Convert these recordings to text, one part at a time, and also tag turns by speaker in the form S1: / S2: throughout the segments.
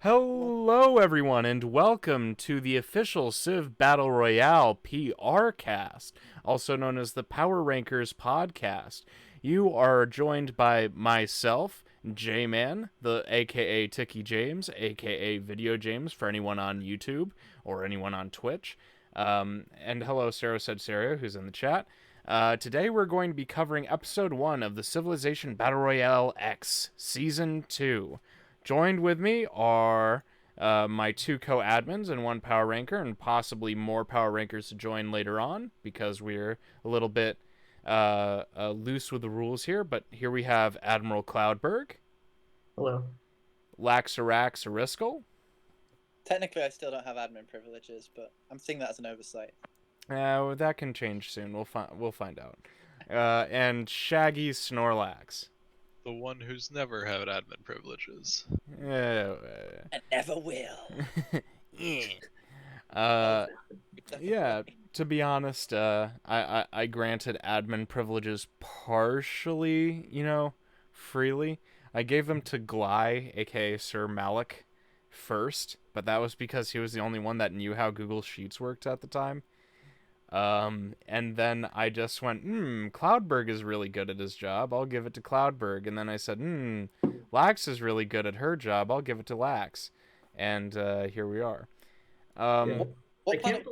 S1: Hello, everyone, and welcome to the official Civ Battle Royale PRCast, also known as the Power Rankers podcast. You are joined by myself, JMAn, the aka TickieJames, aka Video James for anyone on YouTube or anyone on Twitch. And hello, Sarah said Sarah, who's in the chat. Today we're going to be covering episode 1 of the Civilization Battle Royale X Season 2. Joined with me are my two co-admins and one power ranker, and possibly more power rankers to join later on because we're a little bit loose with the rules here. But here we have Admiral Cloudberg.
S2: Hello.
S1: Lacsirax Ariscal.
S3: Technically, I still don't have admin privileges, but I'm seeing that as an oversight.
S1: That can change soon. We'll find out. And Shaggysnorlax.
S4: The one who's never had admin privileges.
S3: And never will.
S1: Yeah, to be honest, I granted admin privileges partially, freely. I gave them to Gly, aka Sir Malik, first, but that was because he was the only one that knew how Google Sheets worked at the time. And then I just went, Cloudberg is really good at his job. I'll give it to Cloudberg. And then I said, Lax is really good at her job. I'll give it to Lax. And here we are.
S2: I can't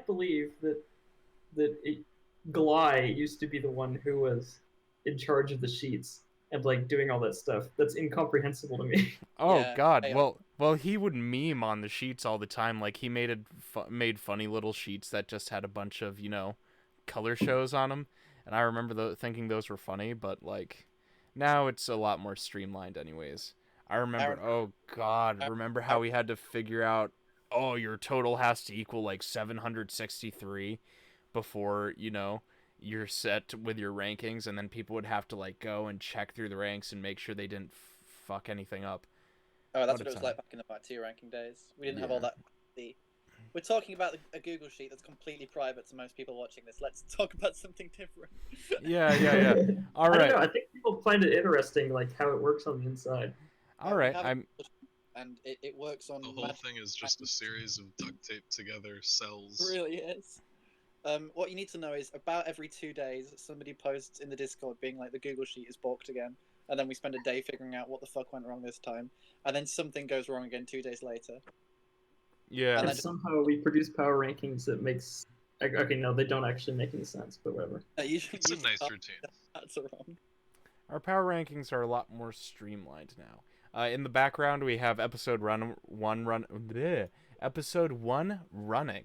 S2: believe that Gly used to be the one who was in charge of the sheets and doing all that stuff. That's incomprehensible to me.
S1: Oh
S3: Yeah,
S1: God! Well, he would meme on the sheets all the time. Like he made funny little sheets that just had a bunch of color shows on them, and I remember thinking those were funny. But now it's a lot more streamlined, anyways. I remember. Oh God! Remember how we had to figure out? Oh, your total has to equal 763 before you're set with your rankings, and then people would have to go and check through the ranks and make sure they didn't fuck anything up.
S3: Oh, that's what it was like back in the tier ranking days. We didn't have all that. We're talking about a Google sheet that's completely private to most people watching this. Let's talk about something different.
S1: Yeah. All right.
S2: I don't know. I think people find it interesting, how it works on the inside.
S1: All right.
S3: And it works on.
S4: The whole thing is just a series of duct taped together cells.
S3: It really is. What you need to know is about every 2 days, somebody posts in the Discord being like, the Google sheet is balked again. And then we spend a day figuring out what the fuck went wrong this time. And then something goes wrong again 2 days later.
S1: Yeah.
S2: And somehow we produce power rankings that makes... Okay, no, they don't actually make any sense, but whatever.
S4: It's a nice routine.
S3: That's wrong.
S1: Our power rankings are a lot more streamlined now. In the background, we have episode 1 running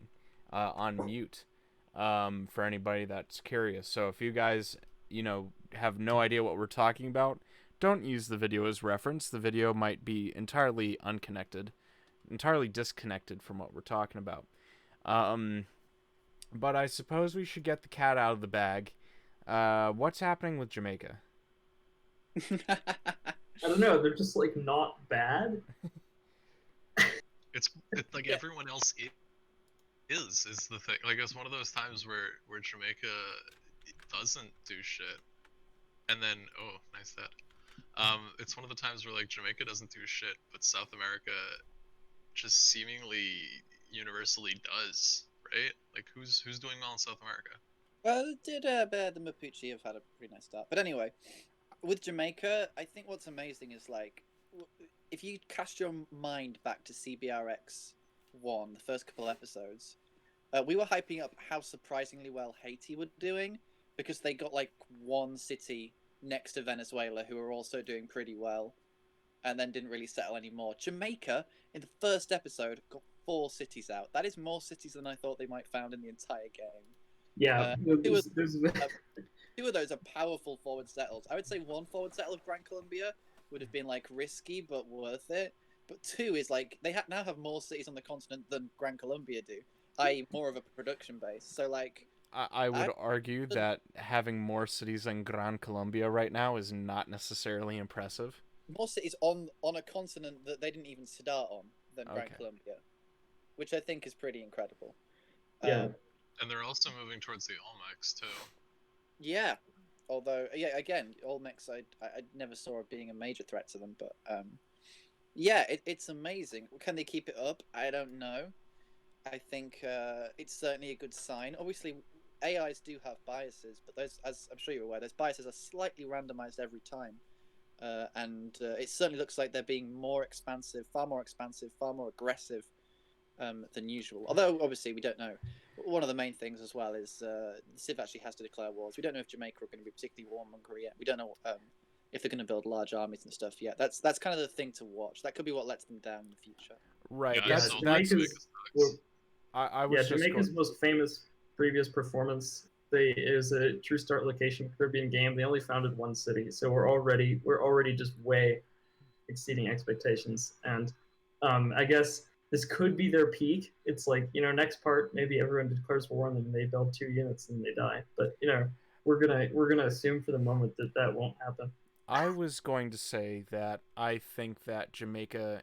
S1: on mute. For anybody that's curious. So if you guys, have no idea what we're talking about, don't use the video as reference. The video might be entirely disconnected from what we're talking about. But I suppose we should get the cat out of the bag. What's happening with Jamaica?
S2: I don't know. They're just not bad.
S4: It's like everyone else is the thing. It's one of those times where Jamaica doesn't do shit, and then nice that. It's one of the times where Jamaica doesn't do shit, but South America just seemingly universally does, right? Who's doing well in South America?
S3: Well, the Mapuche have had a pretty nice start, but anyway, with Jamaica, I think what's amazing is if you cast your mind back to CBRX 1, the first couple episodes, we were hyping up how surprisingly well Haiti were doing because they got one city next to Venezuela who were also doing pretty well and then didn't really settle anymore. Jamaica, in the first episode, got 4 cities out. That is more cities than I thought they might found in the entire game.
S2: Yeah,
S3: Two of those are powerful forward settles. I would say 1 forward settle of Gran Colombia would have been risky but worth it. But 2 is they now have more cities on the continent than Gran Colombia do, i.e. more of a production base. So
S1: I would argue that having more cities than Gran Colombia right now is not necessarily impressive.
S3: More cities on a continent that they didn't even start on than Gran Colombia, which I think is pretty incredible.
S2: Yeah.
S4: And they're also moving towards the Olmecs too.
S3: Yeah, although again, Olmecs I never saw it being a major threat to them, but Yeah, it's amazing. Can they keep it up? I don't know. I think it's certainly a good sign. Obviously, AIs do have biases, but those, as I'm sure you're aware, those biases are slightly randomized every time. And it certainly looks like they're being more expansive, far more aggressive than usual. Although, obviously, we don't know. One of the main things as well is Civ actually has to declare wars. We don't know if Jamaica are going to be particularly warmongering yet. We don't know if they're going to build large armies and stuff yet. That's kind of the thing to watch. That could be what lets them down in the future.
S1: Right.
S4: Yeah,
S1: That's
S4: so
S2: Jamaica's
S1: I was just
S2: Jamaica's most famous previous performance. It was a True Start location Caribbean game. They only founded one city, so we're already just way exceeding expectations. And I guess this could be their peak. It's like, next part maybe everyone declares war and then they build 2 units and they die. But we're gonna assume for the moment that that won't happen.
S1: I was going to say that I think that Jamaica,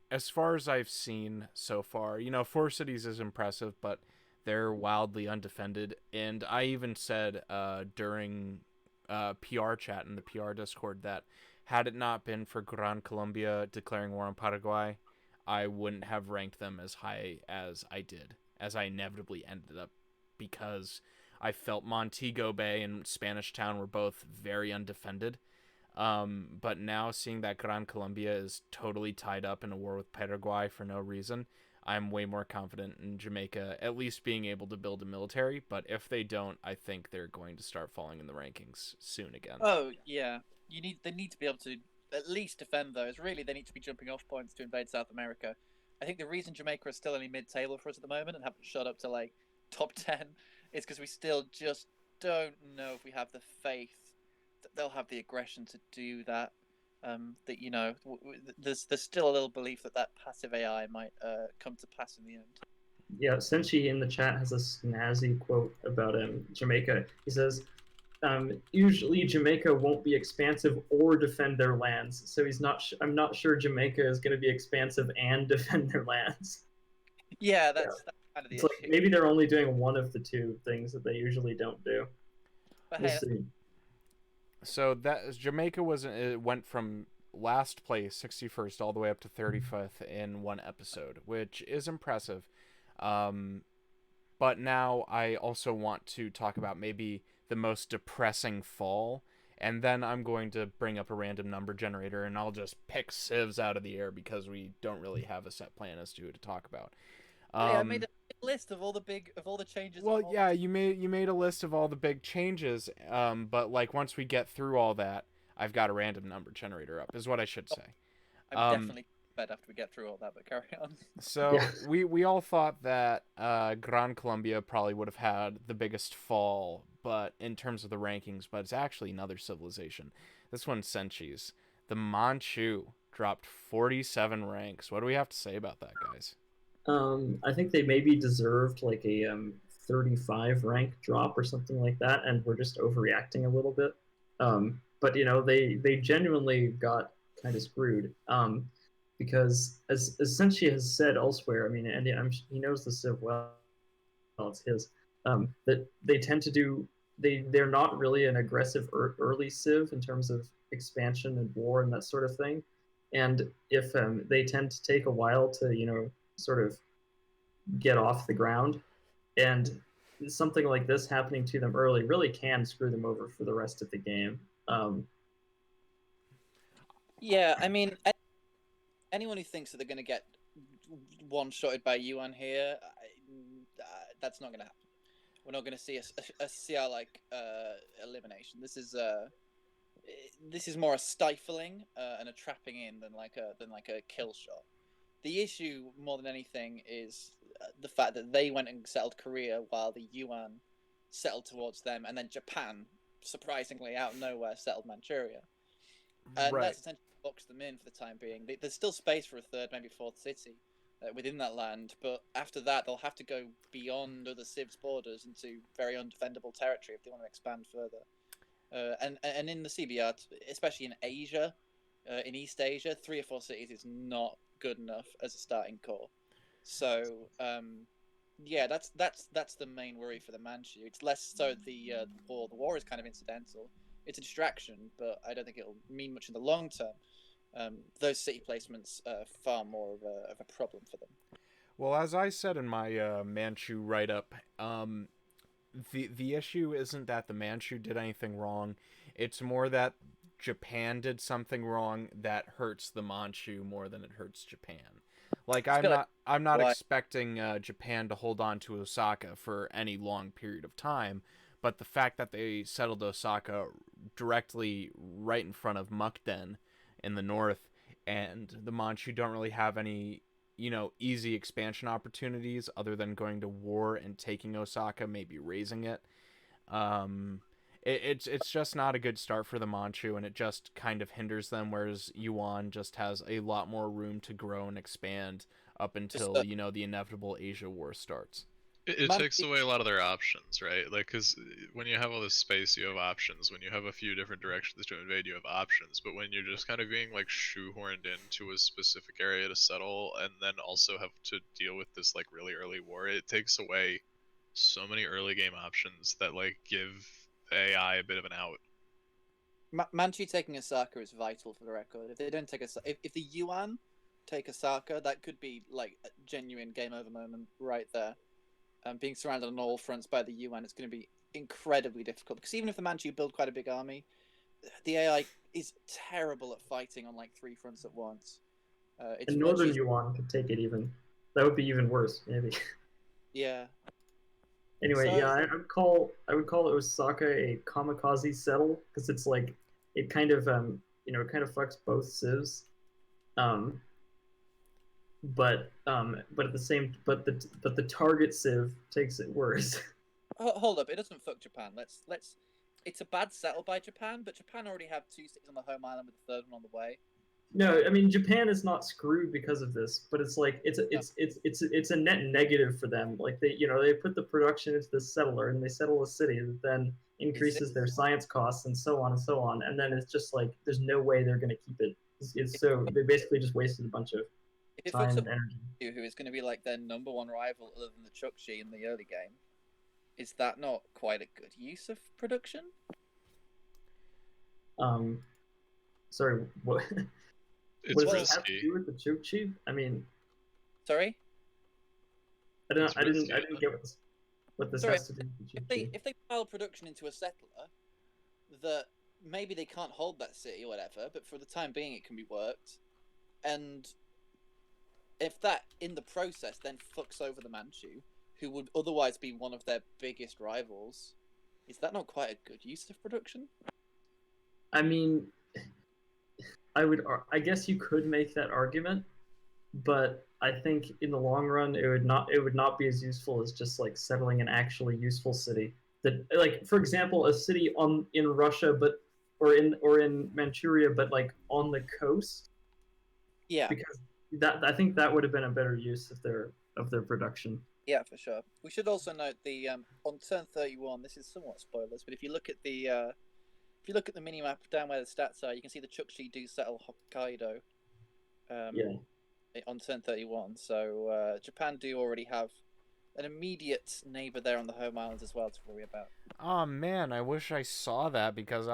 S1: as far as I've seen so far, 4 cities is impressive, but they're wildly undefended. And I even said during PR chat in the PR Discord that had it not been for Gran Colombia declaring war on Paraguay, I wouldn't have ranked them as high as I did, as I inevitably ended up, because I felt Montego Bay and Spanish Town were both very undefended. But now seeing that Gran Colombia is totally tied up in a war with Paraguay for no reason, I'm way more confident in Jamaica at least being able to build a military. But if they don't, I think they're going to start falling in the rankings soon again.
S3: Oh yeah, they need to be able to at least defend those. Really, they need to be jumping off points to invade South America. I think the reason Jamaica is still only mid-table for us at the moment and haven't shot up to like top 10 is because we still just don't know if we have the faith that they'll have the aggression to do that. There's still a little belief that passive AI might come to pass in the end.
S2: Yeah, Senshi in the chat has a snazzy quote about Jamaica. He says, usually Jamaica won't be expansive or defend their lands, so I'm not sure Jamaica is going to be expansive and defend their lands.
S3: Yeah, that's kind of the
S2: issue. Like maybe they're only doing one of the two things that they usually don't do.
S3: But
S2: we'll
S3: hey,
S2: see.
S1: So that Jamaica went from last place, 61st, all the way up to 35th in one episode, which is impressive. But now I also want to talk about maybe the most depressing fall, and then I'm going to bring up a random number generator, and I'll just pick civs out of the air because we don't really have a set plan as to who to talk about.
S3: I made a list of all the changes.
S1: Well, yeah, you made a list of all the big changes. But like once we get through all that, I've got a random number generator up, is what I should say.
S3: I'm definitely bed after we get through all that, but carry on.
S1: So we all thought that Gran Colombia probably would have had the biggest fall, but in terms of the rankings, but it's actually another civilization. This one's Senchi's. The Manchu dropped 47 ranks. What do we have to say about that, guys?
S2: I think they maybe deserved like a 35 rank drop or something like that, and we're just overreacting a little bit. But they genuinely got kind of screwed. Because as Senshi has said elsewhere, I mean, and he knows the Civ well, it's his, that they tend to do, they're not really an aggressive early Civ in terms of expansion and war and that sort of thing. And if they tend to take a while to, sort of get off the ground, and something like this happening to them early really can screw them over for the rest of the game.
S3: Yeah, I mean, anyone who thinks that they're going to get one-shotted by Yuan here, that's not going to happen. We're not going to see a CR-like elimination. This is more a stifling and a trapping in than like a kill shot. The issue, more than anything, is the fact that they went and settled Korea while the Yuan settled towards them, and then Japan, surprisingly out of nowhere, settled Manchuria. And that's essentially boxed them in for the time being. There's still space for a third, maybe fourth city within that land, but after that, they'll have to go beyond other Civ's borders into very undefendable territory if they want to expand further. And in the CBR, especially in Asia, in East Asia, 3 or 4 cities is not good enough as a starting core. So yeah, that's the main worry for the Manchu. It's less so the war. The war is kind of incidental. It's a distraction, but I don't think it'll mean much in the long term. those city placements are far more of a problem for them.
S1: Well, as I said in my Manchu write-up, the issue isn't that the Manchu did anything wrong. It's more that Japan did something wrong that hurts the Manchu more than it hurts Japan. Like I'm not expecting Japan to hold on to Osaka for any long period of time, but the fact that they settled Osaka directly right in front of Mukden in the north, and the Manchu don't really have any, easy expansion opportunities other than going to war and taking Osaka, maybe raising it. It's just not a good start for the Manchu, and it just kind of hinders them, whereas Yuan just has a lot more room to grow and expand up until, the inevitable Asia War starts.
S4: It takes away a lot of their options, right? Like, because when you have all this space, you have options. When you have a few different directions to invade, you have options. But when you're just kind of being, like, shoehorned into a specific area to settle, and then also have to deal with this, like, really early war, it takes away so many early game options that, like, give AI a bit of an out.
S3: Manchu taking Osaka is vital for the record. If they don't take if the Yuan take Osaka, that could be, like, a genuine game over moment right there. Being surrounded on all fronts by the UN, it's going to be incredibly difficult, because even if the Manchu build quite a big army, the AI is terrible at fighting on like 3 fronts at once.
S2: And Northern Yuan could take it even. That would be even worse, maybe.
S3: Yeah.
S2: Anyway, so, yeah, I would call Osaka a kamikaze settle, because it's like it kind of it kind of fucks both civs. But at the same, but the target civ takes it worse.
S3: Hold up, it doesn't fuck Japan. Let's. It's a bad settle by Japan, but Japan already have 2 cities on the home island with the 3rd one on the way.
S2: No, I mean Japan is not screwed because of this, but it's like it's a net negative for them. Like they put the production into the settler and they settle a city that then increases their science costs and so on, and then it's just like there's no way they're gonna keep it. So they basically just wasted a bunch of time and energy.
S3: Who is going to be like their number 1 rival other than the Chukchi in the early game? Is that not quite a good use of production?
S2: Sorry, what?
S4: It's
S2: what does
S4: risky.
S2: it have to do with the Chukchi? I mean,
S3: sorry,
S2: I didn't get what this has to do with the Chukchi.
S3: If they pile production into a settler, that maybe they can't hold that city or whatever, but for the time being it can be worked, and if that, in the process, then fucks over the Manchu, who would otherwise be one of their biggest rivals, is that not quite a good use of production?
S2: I mean, I guess you could make that argument, but I think in the long run it would not be as useful as just like settling an actually useful city. That, like, for example, a city in Russia, or in Manchuria, but like on the coast.
S3: Yeah.
S2: Because I think that would have been a better use of their production.
S3: Yeah, for sure. We should also note the on turn 31. This is somewhat spoilers, but if you look at the minimap down where the stats are, you can see the Chukchi do settle Hokkaido. On turn 31. So Japan do already have an immediate neighbor there on the home islands as well to worry about.
S1: Oh man, I wish I saw that, because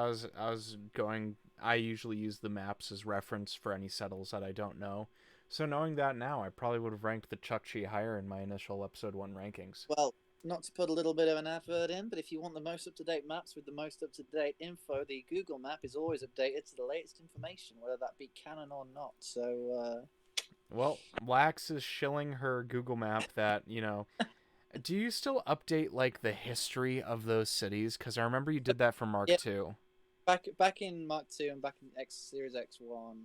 S1: I usually use the maps as reference for any settles that I don't know. So knowing that now, I probably would have ranked the Chukchi higher in my initial episode 1 rankings.
S3: Well, not to put a little bit of an advert in, but if you want the most up-to-date maps with the most up-to-date info, the Google map is always updated to the latest information, whether that be canon or not. So,
S1: well, Lax is shilling her Google map that, do you still update, like, the history of those cities? Because I remember you did that for Mark II.
S3: Back in Mark II and back in Series X1,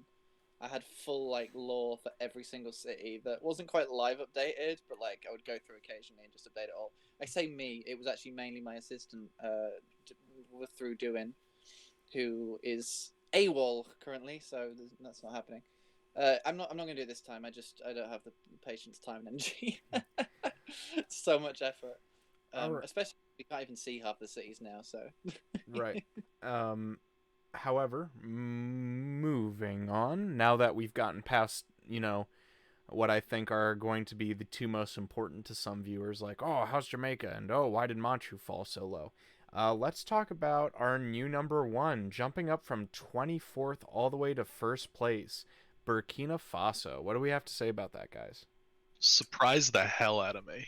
S3: I had full, like, lore for every single city that wasn't quite live updated, but, like, I would go through occasionally and just update it all. I say me, it was actually mainly my assistant through doing, who is AWOL currently, so that's not happening. I'm not going to do it this time. I don't have the patience, time, and energy. It's so much effort. Especially we can't even see half the cities now, so.
S1: Right. However, moving on, now that we've gotten past, what I think are going to be the 2 most important to some viewers, like, oh, how's Jamaica? And, oh, why did Manchu fall so low? let's talk about our new number 1, jumping up from 24th all the way to first place, Burkina Faso. What do we have to say about that, guys?
S5: Surprised the hell out of me.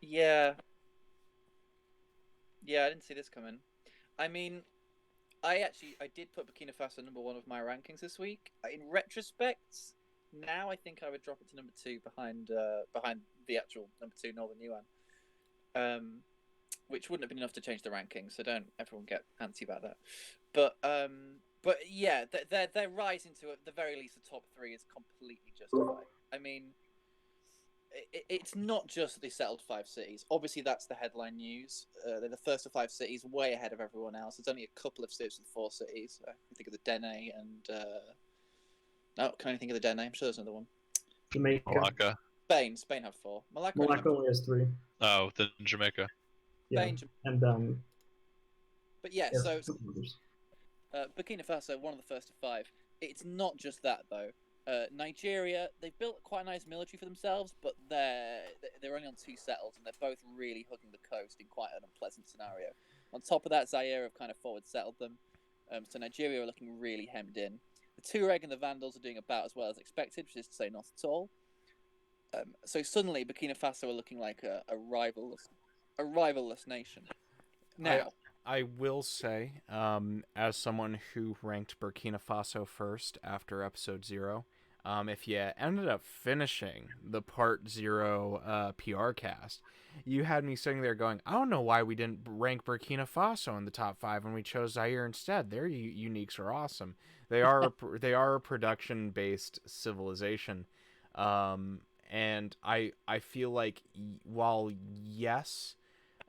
S3: Yeah. Yeah, I didn't see this coming. I mean, I did put Burkina Faso number 1 of my rankings this week. In retrospect, now I think I would drop it to number 2 behind the actual number 2 Northern Yuan. Which wouldn't have been enough to change the rankings, so don't everyone get antsy about that. But yeah, their rise into at the very least the top 3 is completely justified. I mean, it's not just that they settled 5 cities. Obviously, that's the headline news. They're the first of 5 cities, way ahead of everyone else. There's only a couple of cities with 4 cities. I can think of the Dene and no, can I think of the Dene? I'm sure there's another one.
S2: Jamaica.
S5: Malacca.
S3: Spain have 4.
S2: Malacca only has 3.
S5: Oh, then Jamaica.
S2: Yeah,
S3: Spain,
S2: and
S3: but yeah,
S2: yes,
S3: so
S2: some others.
S3: Burkina Faso, one of the first of 5. It's not just that though. Nigeria, they've built quite a nice military for themselves, but they're only on 2 settles, and they're both really hugging the coast in quite an unpleasant scenario. On top of that, Zaire have kind of forward settled them, so Nigeria are looking really hemmed in. The Tuareg and the Vandals are doing about as well as expected, which is to say not at all. So suddenly, Burkina Faso are looking like a rivalless nation. Now,
S1: I will say, as someone who ranked Burkina Faso first after episode 0, if you ended up finishing the part 0 PRcast, you had me sitting there going, I don't know why we didn't rank Burkina Faso in the top 5 when we chose Zaire instead. Their uniques are awesome. They are a production-based civilization, and I feel like while yes,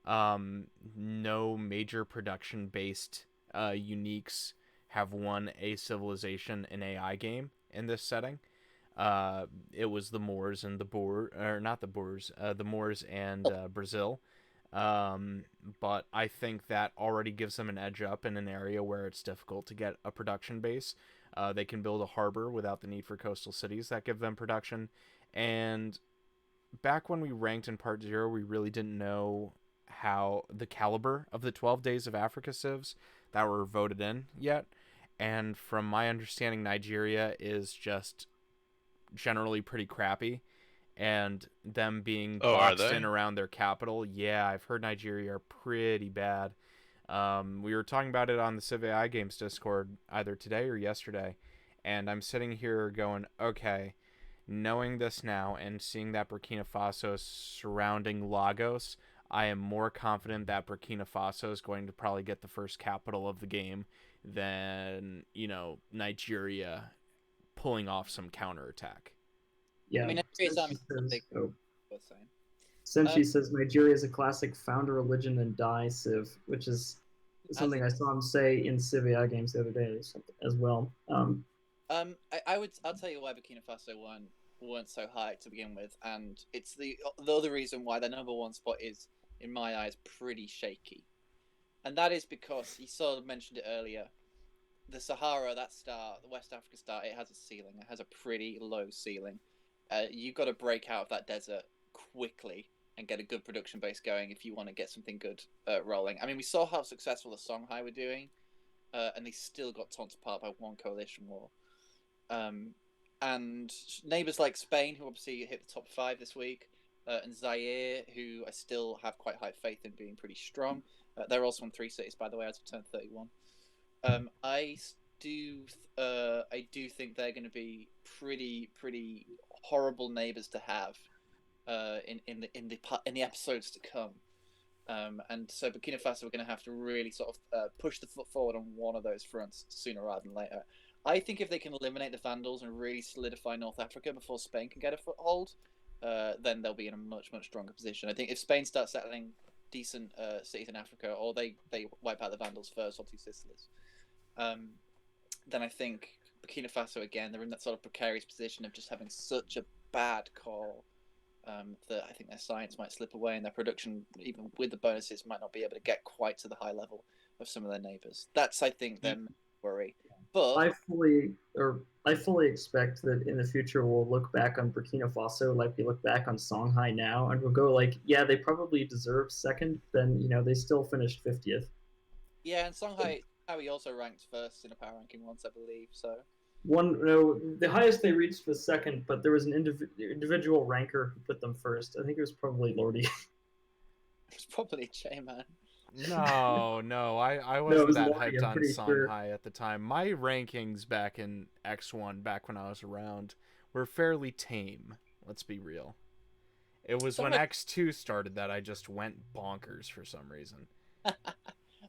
S1: no major production-based uniques have won a civilization in AI game in this setting. It was the Moors and the the Moors and Brazil. But I think that already gives them an edge up in an area where it's difficult to get a production base. They can build a harbor without the need for coastal cities that give them production. And back when we ranked in part 0, we really didn't know how the caliber of the 12 Days of Africa civs that were voted in yet. And from my understanding, Nigeria is just generally pretty crappy. And them being boxed in around their capital, yeah, I've heard Nigeria are pretty bad. We were talking about it on the Civ AI Games Discord either today or yesterday. And I'm sitting here going, okay, knowing this now and seeing that Burkina Faso is surrounding Lagos, I am more confident that Burkina Faso is going to probably get the first capital of the game than, Nigeria pulling off some counterattack.
S2: Yeah.
S3: I mean,
S2: Senshi says Nigeria is a classic founder religion and die civ, which is something I saw him say in Civ AI Games the other day as well.
S3: I'll tell you why Burkina Faso weren't so high to begin with, and it's the other reason why their number 1 spot is, in my eyes, pretty shaky, and that is because you sort of mentioned it earlier. The Sahara, that star, the West Africa star, it has a ceiling. It has a pretty low ceiling. You've got to break out of that desert quickly and get a good production base going if you want to get something good rolling. I mean, we saw how successful the Songhai were doing, and they still got torn apart by 1 coalition war. And neighbours like Spain, who obviously hit the top 5 this week, and Zaire, who I still have quite high faith in being pretty strong. They're also on 3 cities, by the way, as of turn 31. I do think they're going to be pretty horrible neighbours to have in the episodes to come. And so Burkina Faso are going to have to really sort of push the foot forward on one of those fronts sooner rather than later. I think if they can eliminate the Vandals and really solidify North Africa before Spain can get a foothold, then they'll be in a much stronger position. I think if Spain starts settling decent cities in Africa, or they wipe out the Vandals first, or Two Sicilies, then I think Burkina Faso, again, they're in that sort of precarious position of just having such a bad call that I think their science might slip away, and their production, even with the bonuses, might not be able to get quite to the high level of some of their neighbours. That's, I think, their worry. But
S2: I fully expect that in the future we'll look back on Burkina Faso like we look back on Songhai now, and we'll go like, yeah, they probably deserve second. Then they still finished 50th.
S3: Yeah, and Songhai also ranked first in a power ranking once, I believe. So
S2: the highest they reached was second, but there was an individual ranker who put them first. I think it was probably Lordy.
S3: it was probably JMAn.
S1: No, I
S2: No, it
S1: wasn't
S2: was
S1: that
S2: Lordy,
S1: hyped
S2: I'm
S1: on
S2: pretty sure.
S1: Songhai at the time. My rankings back in X1, back when I was around, were fairly tame. Let's be real. It was when X2 started that I just went bonkers for some reason.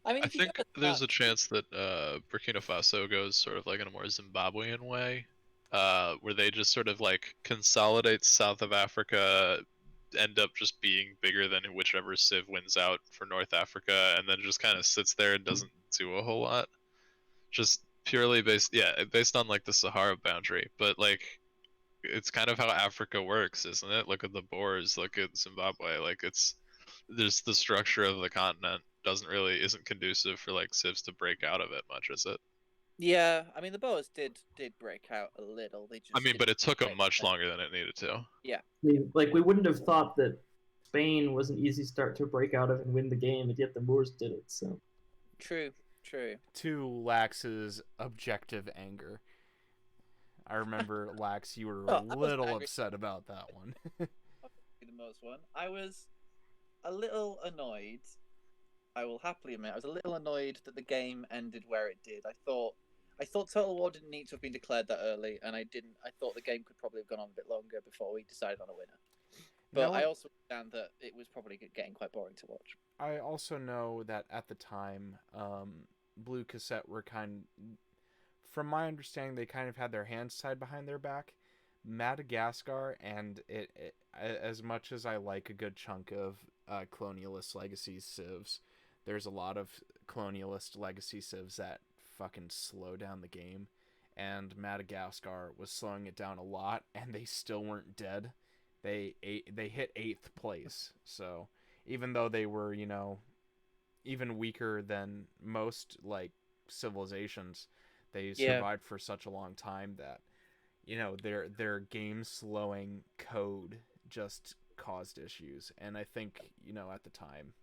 S3: I mean,
S5: I think there's a chance that Burkina Faso goes sort of like in a more Zimbabwean way, where they just sort of like consolidate South of Africa, end up just being bigger than whichever Civ wins out for North Africa, and then just kind of sits there and doesn't do a whole lot. Just purely based on like the Sahara boundary, but like it's kind of how Africa works, isn't it? Look at the Boers, look at Zimbabwe, like there's the structure of the continent isn't conducive for like civs to break out of it much, is it?
S3: Yeah, I mean the Boers did break out a little. They just
S5: but it took them much longer than it needed to.
S3: Yeah.
S2: We wouldn't have thought that Spain was an easy start to break out of and win the game, and yet the Moors did it. So
S3: true.
S1: To Lax's objective anger. I remember, Lax, you were a little upset about that one.
S3: The most one. I was a little annoyed. I will happily admit, I was a little annoyed that the game ended where it did. I thought Total War didn't need to have been declared that early, and I thought the game could probably have gone on a bit longer before we decided on a winner. But I also understand that it was probably getting quite boring to watch.
S1: I also know that at the time, Blue Cassette were from my understanding, they kind of had their hands tied behind their back. Madagascar, and it as much as I like a good chunk of Colonialist Legacy civs, there's a lot of Colonialist Legacy civs that fucking slow down the game, and Madagascar was slowing it down a lot, and they still weren't dead. They hit 8th place, so even though they were, even weaker than most like civilizations, they survived for such a long time that their game slowing code just caused issues. And I think at the time,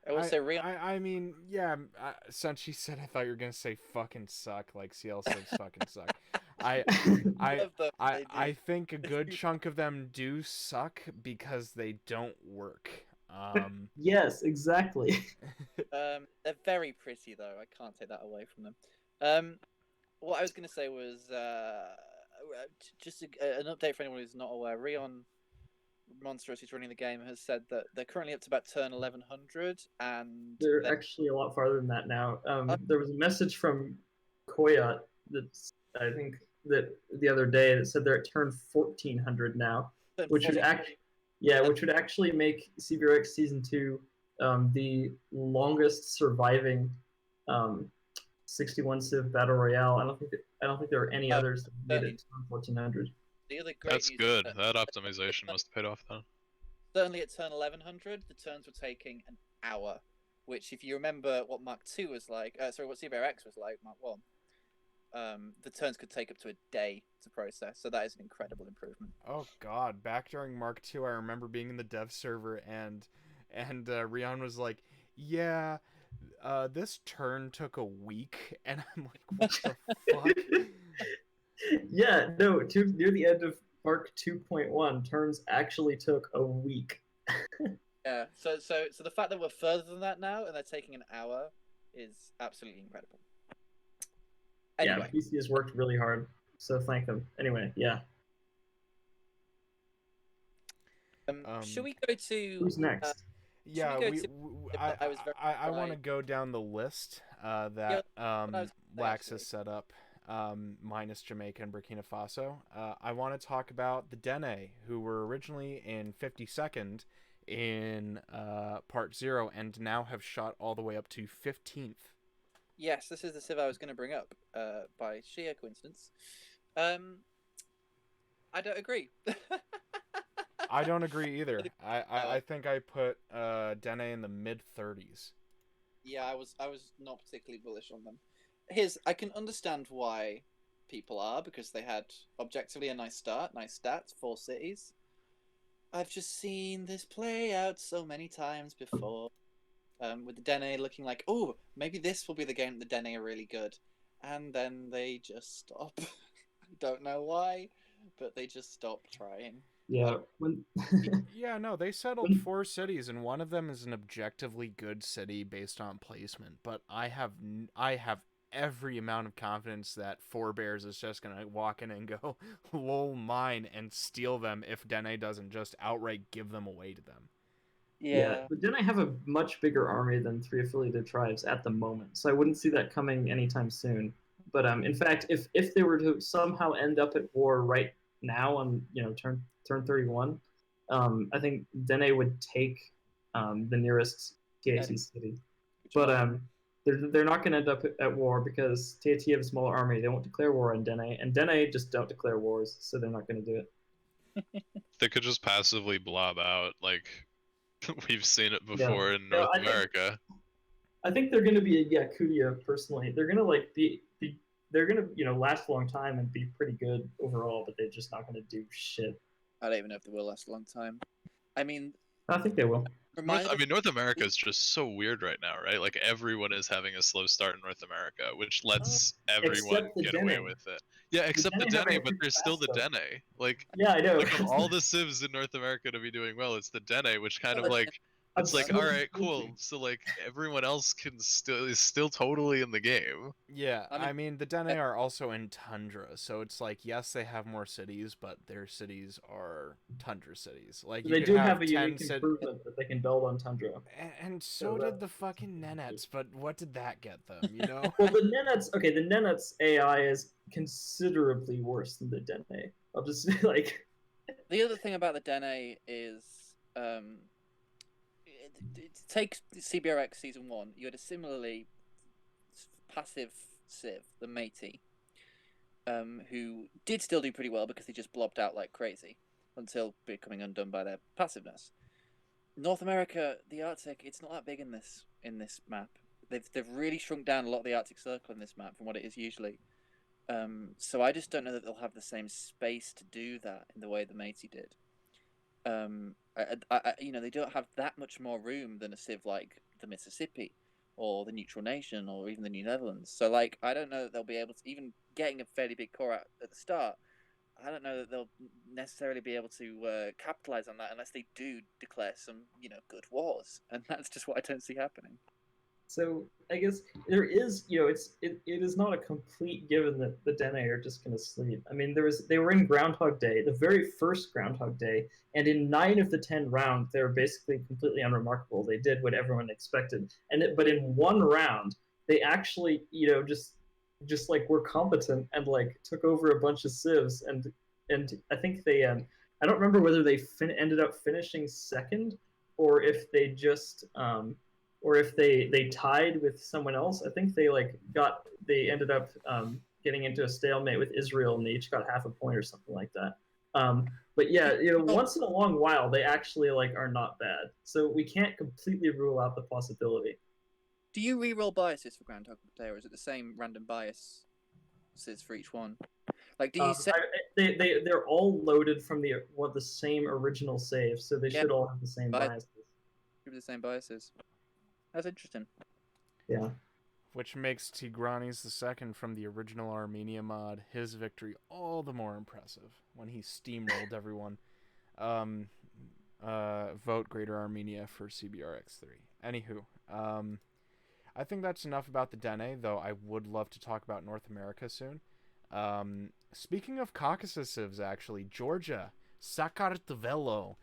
S3: I will say real.
S1: I mean, yeah. Since she said, I thought you were gonna say fucking suck, like CL civs fucking suck. I think a good chunk of them do suck because they don't work.
S2: Yes, exactly.
S3: They're very pretty though. I can't take that away from them. What I was going to say was just an update for anyone who's not aware. Rion Monstrous, who's running the game, has said that they're currently up to about turn 1100, and
S2: they're actually a lot farther than that now. There was a message from Koyat that I think that the other day that said they're at turn 1400 now, which would actually make CBRX Season 2 the longest surviving 61 Civ Battle Royale. I don't think there are any others that made it to 1400.
S5: That's good. That optimization must have paid off then.
S3: Certainly at turn 1100, the turns were taking an hour, which if you remember what Mark II was like, what CBRX was like, Mark 1, the turns could take up to a day to process, so that is an incredible improvement.
S1: Oh god, back during Mark II, I remember being in the dev server and Rion was like, yeah, this turn took a week, and I'm like, what the fuck?
S2: Yeah, no, near the end of Mark 2.1, turns actually took a week.
S3: Yeah, so the fact that we're further than that now and they're taking an hour is absolutely incredible. Anyway.
S2: Yeah, PC has worked really hard, so thank them. Anyway, yeah.
S3: Should we go to...
S2: Who's next?
S1: I want to go down the list that Lax has set up, minus Jamaica and Burkina Faso. I want to talk about the Dene, who were originally in 52nd in Part 0 and now have shot all the way up to 15th.
S3: Yes, this is the civ I was going to bring up by sheer coincidence. I don't agree.
S1: I don't agree either. I think I put Dene in the mid-30s.
S3: Yeah, I was not particularly bullish on them. I can understand why people are because they had objectively a nice start, nice stats, 4 cities. I've just seen this play out so many times before, with the Dene looking like, oh, maybe this will be the game that the Dene are really good, and then they just stop. I don't know why, but they just stop trying.
S2: Yeah.
S1: Yeah, no, they settled 4 cities, and one of them is an objectively good city based on placement. But I have every amount of confidence that Forebears is just gonna walk in and go, "Lol, mine," and steal them if Dene doesn't just outright give them away to them.
S3: Yeah.
S2: But then I have a much bigger army than 3 affiliated tribes at the moment, so I wouldn't see that coming anytime soon. But in fact, if they were to somehow end up at war right now on turn 31, I think Dene would take the nearest TAT city. But they're not going to end up at war because TAT have a smaller army. They won't declare war on Dene, and Dene just don't declare wars, so they're not going to do it.
S5: They could just passively blob out, like we've seen it before in North America.
S2: I think they're going to be a Yakutia personally. They're going to they're going to last a long time and be pretty good overall, but they're just not going to do shit.
S3: I don't even know if they will last a long time. I mean,
S2: I think they will.
S5: North America is just so weird right now, right? Like everyone is having a slow start in North America, which lets everyone get away with it. Yeah, except the Dene, but there's still the Dene. Like,
S2: yeah, I know.
S5: Like of all the civs in North America to be doing well, it's the Dene, which kind of like it's like, all right, cool. So like everyone else is still totally in the game.
S1: Yeah, I mean the Dene are also in tundra, so it's like yes, they have more cities, but their cities are tundra cities. Like
S2: they do have a unique improvement that they can build on tundra.
S1: And so did the fucking Nenets, but what did that get them? You know.
S2: Well, the Nenets AI is considerably worse than the Dene. I'll just say, like.
S3: The other thing about the Dene is, take CBRX Season 1, you had a similarly passive Civ, the Matey, who did still do pretty well because they just blobbed out like crazy until becoming undone by their passiveness. North America, the Arctic, it's not that big in this map. They've really shrunk down a lot of the Arctic Circle in this map from what it is usually. So I just don't know that they'll have the same space to do that in the way the Matey did. They don't have that much more room than a Civ like the Mississippi or the Neutral Nation or even the New Netherlands. So like I don't know that they'll be able to, even getting a fairly big core out at the start, I don't know that they'll necessarily be able to capitalize on that unless they do declare some good wars, and that's just what I don't see happening.
S2: So I guess there is, it is not a complete given that the Dene are just going to sleep. I mean, they were in Groundhog Day, the very first Groundhog Day, and in 9 of the 10 rounds, they were basically completely unremarkable. They did what everyone expected, but in one round, they actually, just like were competent and like took over a bunch of civs, and I think they, I don't remember whether they ended up finishing second or if they just. Or if they tied with someone else. I think they ended up getting into a stalemate with Israel, and they each got half a point or something like that. But yeah, once in a long while, they actually are not bad. So we can't completely rule out the possibility.
S3: Do you reroll biases for Groundhog Day, or is it the same random biases for each one? Like, do you set...
S2: they're all loaded from the same original save, so they should all have the same biases.
S3: The same biases. That's interesting.
S2: Yeah.
S1: Which makes Tigranes II from the original Armenia mod, his victory all the more impressive when he steamrolled everyone. Vote Greater Armenia for CBRX3. Anywho, I think that's enough about the Dene, though I would love to talk about North America soon. Speaking of Caucasus civs, actually, Georgia, Sakartvelo,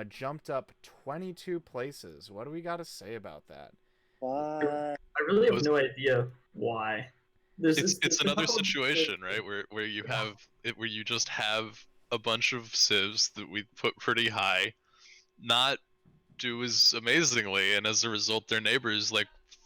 S1: jumped up 22 places. What do we got to say about that?
S3: Why?
S2: I really have no idea why.
S5: It's another situation, right, where you have it, where you just have a bunch of civs that we put pretty high, not do as amazingly, and as a result, their neighbors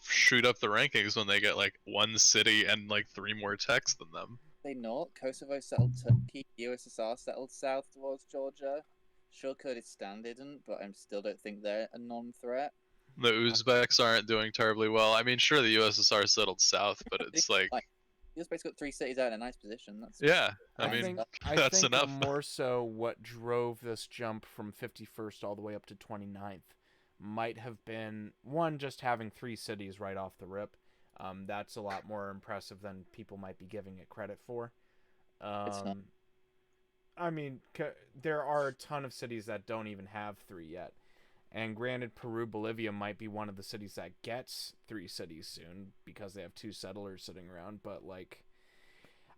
S5: shoot up the rankings when they get 1 city and 3 more techs than them.
S3: They not. Kosovo settled Turkey. USSR settled south towards Georgia. Sure, Kurdistan didn't, but I still don't think they're a non-threat.
S5: The Uzbeks aren't doing terribly well. I mean, sure, the USSR settled south, but it's
S3: just basically got 3 cities out in a nice position. That's
S5: Yeah, I
S1: I
S5: mean,
S1: think
S5: that's enough.
S1: more so what drove this jump from 51st all the way up to 29th might have been, one, just having 3 cities right off the rip. That's a lot more impressive than people might be giving it credit for.
S3: It's not.
S1: I mean, there are a ton of cities that don't even have 3 yet. And granted, Peru, Bolivia might be one of the cities that gets 3 cities soon because they have 2 settlers sitting around. But, like,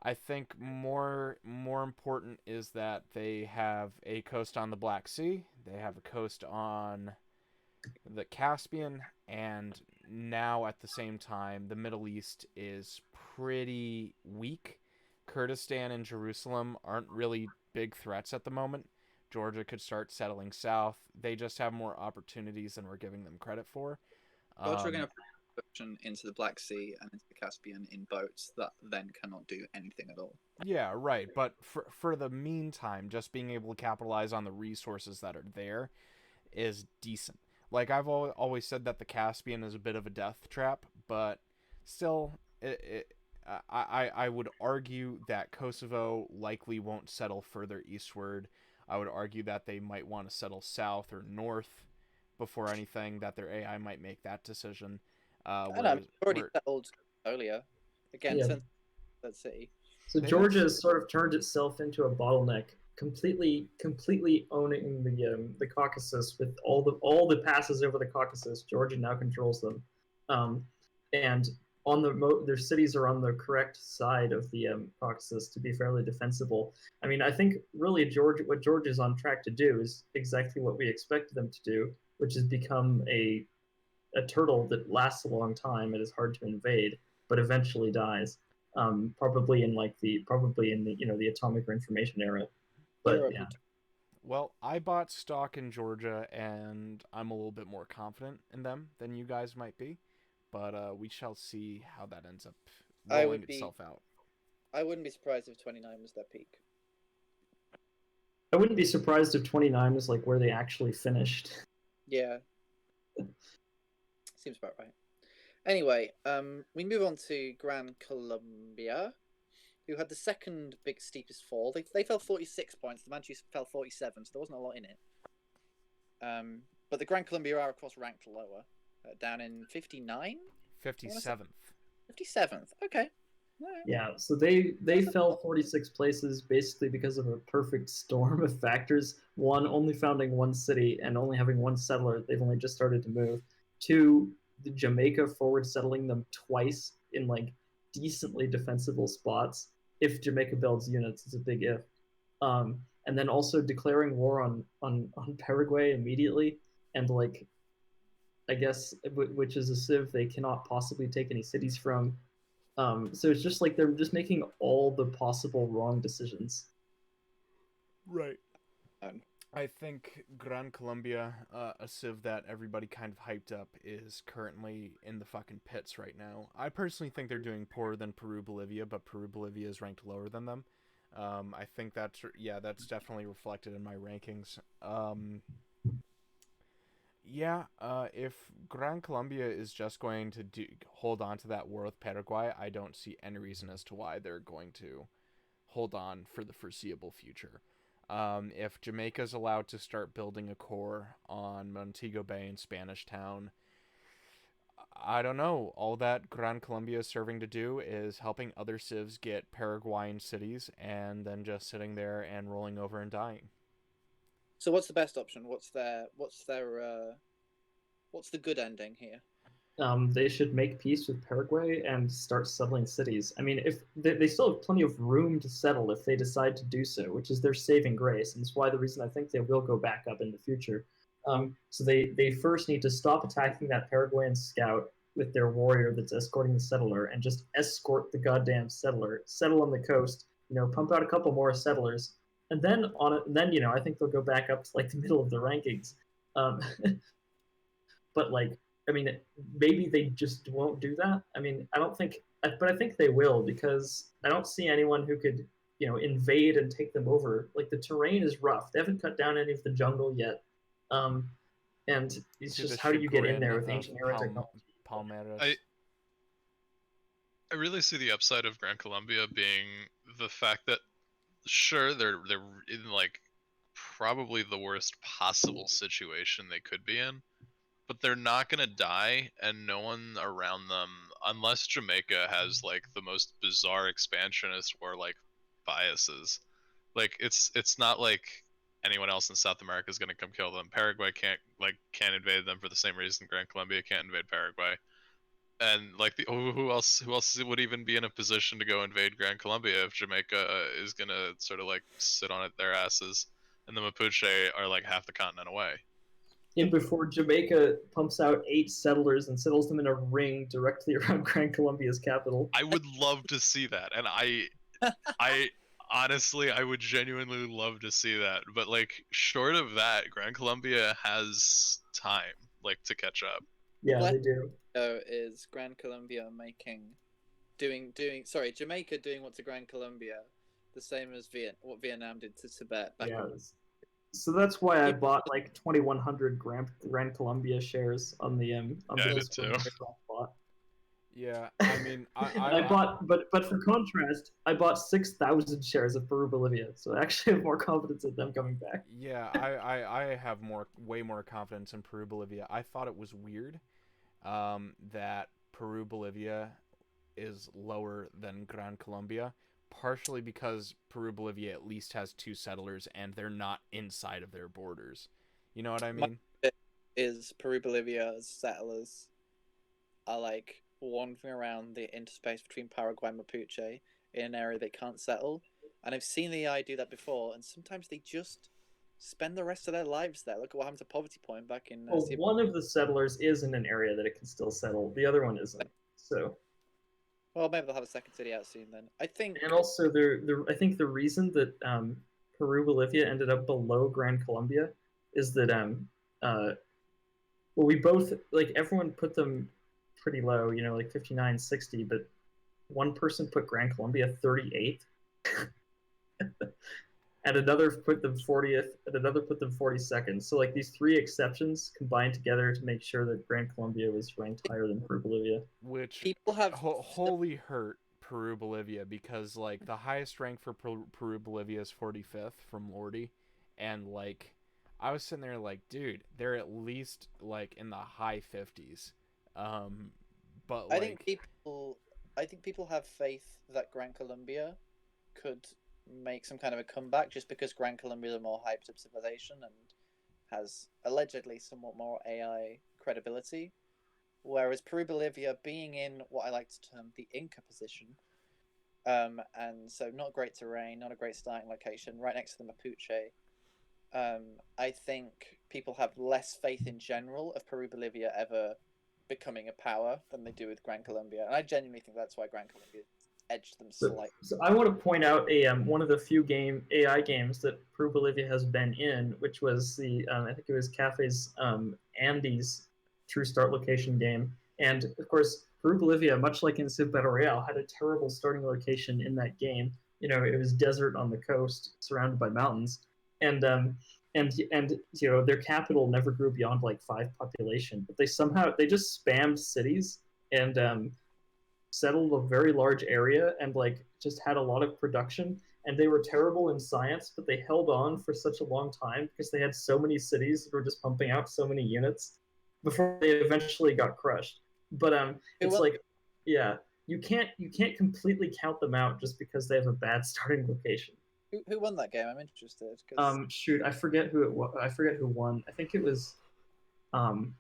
S1: I think more important is that they have a coast on the Black Sea. They have a coast on the Caspian. And now, at the same time, the Middle East is pretty weak. Kurdistan and Jerusalem aren't really big threats at the moment. Georgia could start settling south. They just have more opportunities than we're giving them credit for.
S3: Georgia are going to put production into the Black Sea and into the Caspian in boats that then cannot do anything at all.
S1: Yeah, right. But for the meantime, just being able to capitalize on the resources that are there is decent. Like, I've always said that the Caspian is a bit of a death trap, but still, I would argue that Kosovo likely won't settle further eastward. I would argue that they might want to settle south or north before anything, that their AI might make that decision.
S3: Already settled earlier. Again,
S2: Yeah.
S3: let's see.
S2: So Georgia has sort of turned itself into a bottleneck, completely owning the Caucasus with all the passes over the Caucasus. Georgia now controls them, and on their cities are on the correct side of the Caucasus to be fairly defensible. I mean, I think really what Georgia's on track to do is exactly what we expected them to do, which is become a turtle that lasts a long time and is hard to invade, but eventually dies. Probably in the atomic or information era. But yeah.
S1: Well, I bought stock in Georgia, and I'm a little bit more confident in them than you guys might be. But we shall see how that ends up rolling itself out.
S3: I wouldn't be surprised if 29 was their peak.
S2: I wouldn't be surprised if 29 was like where they actually finished.
S3: Yeah. Seems about right. Anyway, we move on to Gran Colombia, who had the second big steepest fall. They fell 46 points. The Manchus fell 47, so there wasn't a lot in it. But the Gran Colombia are, of course, ranked lower, down in 59?
S1: 57th.
S3: 57th, okay. Right.
S2: Yeah, so they fell 46 places basically because of a perfect storm of factors. One, only founding 1 city and only having 1 settler. They've only just started to move. 2, the Jamaica forward settling them twice in like decently defensible spots. If Jamaica builds units, it's a big if. And then also declaring war on Paraguay immediately, and like, I guess, which is a civ they cannot possibly take any cities from. So it's just like they're just making all the possible wrong decisions.
S1: Right. I think Gran Colombia, a civ that everybody kind of hyped up, is currently in the fucking pits right now. I personally think they're doing poorer than Peru, Bolivia, but Peru, Bolivia is ranked lower than them. I think that's definitely reflected in my rankings. If Gran Colombia is just going to hold on to that war with Paraguay, I don't see any reason as to why they're going to hold on for the foreseeable future. If Jamaica is allowed to start building a core on Montego Bay and Spanish Town, I don't know. All that Gran Colombia is serving to do is helping other civs get Paraguayan cities and then just sitting there and rolling over and dying.
S3: So what's the best option? What's the good ending here?
S2: They should make peace with Paraguay and start settling cities. I mean, if they still have plenty of room to settle if they decide to do so, which is their saving grace, and it's why the reason I think they will go back up in the future. So they first need to stop attacking that Paraguayan scout with their warrior that's escorting the settler, and just escort the goddamn settler, settle on the coast, pump out a couple more settlers, and then I think they'll go back up to like the middle of the rankings. But like, I mean, maybe they just won't do that. I mean, I don't think, but I think they will, because I don't see anyone who could, invade and take them over. Like, the terrain is rough. They haven't cut down any of the jungle yet. And it's just, how do you get in there with ancient era technology?
S1: Palmeiras.
S5: I really see the upside of Gran Colombia being the fact that sure they're in like probably the worst possible situation they could be in, but they're not gonna die, and no one around them, unless Jamaica has like the most bizarre expansionist or like biases. Like it's not like anyone else in South America is gonna come kill them. Paraguay can't invade them for the same reason Gran Colombia can't invade Paraguay. And like who else would even be in a position to go invade Gran Colombia if Jamaica is gonna sort of like sit on it their asses, and the Mapuche are like half the continent away.
S2: And before Jamaica pumps out 8 settlers and settles them in a ring directly around Gran Colombia's capital.
S5: I would love to see that, and I honestly, I would genuinely love to see that. But like, short of that, Gran Colombia has time, like, to catch up.
S2: Yeah, they do.
S3: Is Gran Colombia Jamaica doing what to Gran Colombia, the same as what Vietnam did to Tibet.
S2: So that's why I bought like 2,100 Gran Colombia shares on the
S5: I did too.
S2: bot.
S1: Yeah, I mean,
S2: I bought, but for contrast, I bought 6,000 shares of Peru Bolivia, so I actually have more confidence in them coming back.
S1: Yeah, I have way more confidence in Peru Bolivia. I thought it was weird, that Peru Bolivia is lower than Gran Colombia, partially because Peru Bolivia at least has 2 settlers and they're not inside of their borders. You know what I mean?
S3: Is Peru Bolivia's settlers are like wandering around the interspace between Paraguay and Mapuche in an area they can't settle, and I've seen the AI do that before, and sometimes they just spend the rest of their lives there. Look at what happened to Poverty Point back in.
S2: One of the settlers is in an area that it can still settle. The other one isn't. So.
S3: Well, maybe they'll have a second city out soon then. I think.
S2: And also, I think the reason that Peru Bolivia ended up below Gran Colombia is that well, we both like everyone put them pretty low, you know, like 59, 60, but one person put Gran Colombia 38. And another put them 40th, and another put them 42nd. So like these 3 exceptions combined together to make sure that Gran Colombia was ranked higher than Peru Bolivia.
S1: Which
S3: people have
S1: wholly hurt Peru Bolivia, because like the highest rank for Peru Bolivia is 45th from Lordy, and like I was sitting there like, dude, they're at least like in the high 50s. But like,
S3: I think people have faith that Gran Colombia could make some kind of a comeback, just because Gran Colombia is a more hyped up civilization and has allegedly somewhat more AI credibility, whereas Peru Bolivia, being in what I like to term the Inca position, and so not great terrain, not a great starting location, right next to the Mapuche, I think people have less faith in general of Peru Bolivia ever becoming a power than they do with Gran Colombia, and I genuinely think that's why Gran Colombia edged them slightly.
S2: So I want to point out one of the few AI games that Peru Bolivia has been in, which was the I think it was Cafe's Andes True Start location game, and of course Peru Bolivia, much like in Civ Battle Royale, had a terrible starting location in that game. You know, it was desert on the coast, surrounded by mountains, and you know, their capital never grew beyond like 5 population, but they just spammed cities and settled a very large area and like just had a lot of production. And they were terrible in science, but they held on for such a long time because they had so many cities that were just pumping out so many units before they eventually got crushed. But it's like, yeah, you can't completely count them out just because they have a bad starting location.
S3: Who won that game? I'm interested.
S2: Shoot, I forget who it was. I forget who won. I think it was. No,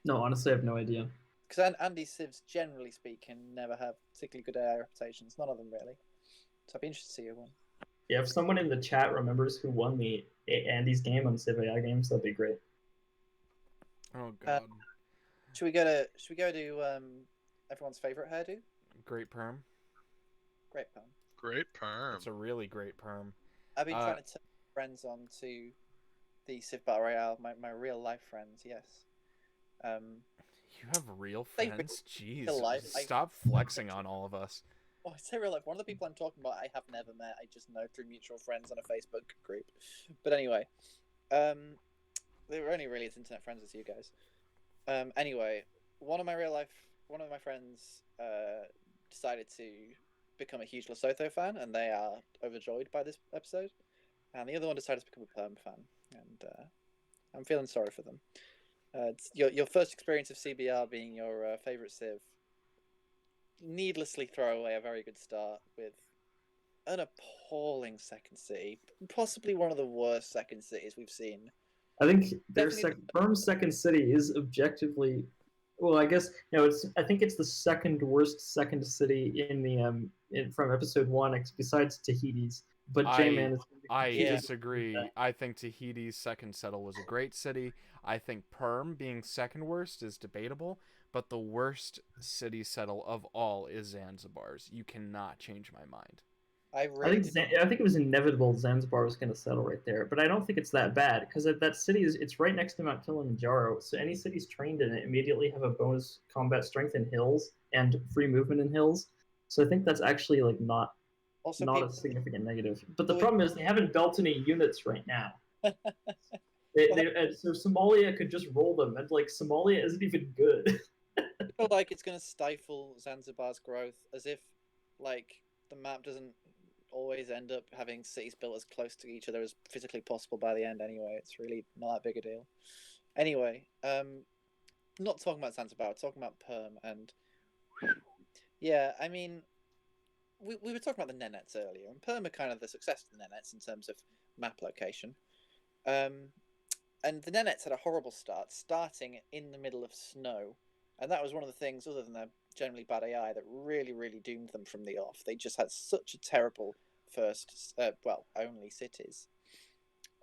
S2: honestly, I have no idea.
S3: Because Andy Civs, generally speaking, never have particularly good AI reputations. None of them really. So I'd be interested to see who won.
S2: Yeah, if someone in the chat remembers who won the Andy's game on Civ AI games, that'd be great.
S1: Oh god.
S3: Should we go to everyone's favorite hairdo?
S1: Great perm.
S3: Great perm.
S5: Great perm.
S1: It's a really great perm.
S3: I've been trying to turn friends on to the Civ Battle Royale, my real life friends, yes.
S1: You have real friends? Jeez.
S3: Life.
S1: Stop flexing on all of us.
S3: Oh, I say real life. One of the people I'm talking about I have never met. I just know through mutual friends on a Facebook group. But anyway, they were only really as internet friends as you guys. Anyway, one of my real life one of my friends decided to become a huge Lesotho fan, and they are overjoyed by this episode. And the other one decided to become a Perm fan, and I'm feeling sorry for them. It's your first experience of CBR being your favorite Civ. Needlessly throw away a very good start with an appalling second city, possibly one of the worst second cities we've seen.
S2: I think their Perm's second city is objectively, well, I guess I think it's the second worst second city in the from episode 1, besides Tahiti's. But JMAn is.
S1: I disagree. I think Tahiti's second settle was a great city. I think Perm being second worst is debatable, but the worst city settle of all is Zanzibar's. You cannot change my mind.
S2: I think it was inevitable Zanzibar was going to settle right there, but I don't think it's that bad because that city it's right next to Mount Kilimanjaro. So any cities trained in it immediately have a bonus combat strength in hills and free movement in hills. So I think that's actually like not a significant negative. But the problem is they haven't built any units right now. So Somalia could just roll them, and like Somalia isn't even good.
S3: I feel like it's going to stifle Zanzibar's growth, as if like the map doesn't always end up having cities built as close to each other as physically possible by the end anyway. It's really not that big a deal. Anyway, not talking about Zanzibar, talking about Perm, and yeah, I mean, we were talking about the Nenets earlier, and Perm are kind of the success of the Nenets in terms of map location. And the Nenets had a horrible start, starting in the middle of snow, and that was one of the things, other than their generally bad AI, that really, really doomed them from the off. They just had such a terrible first, only cities.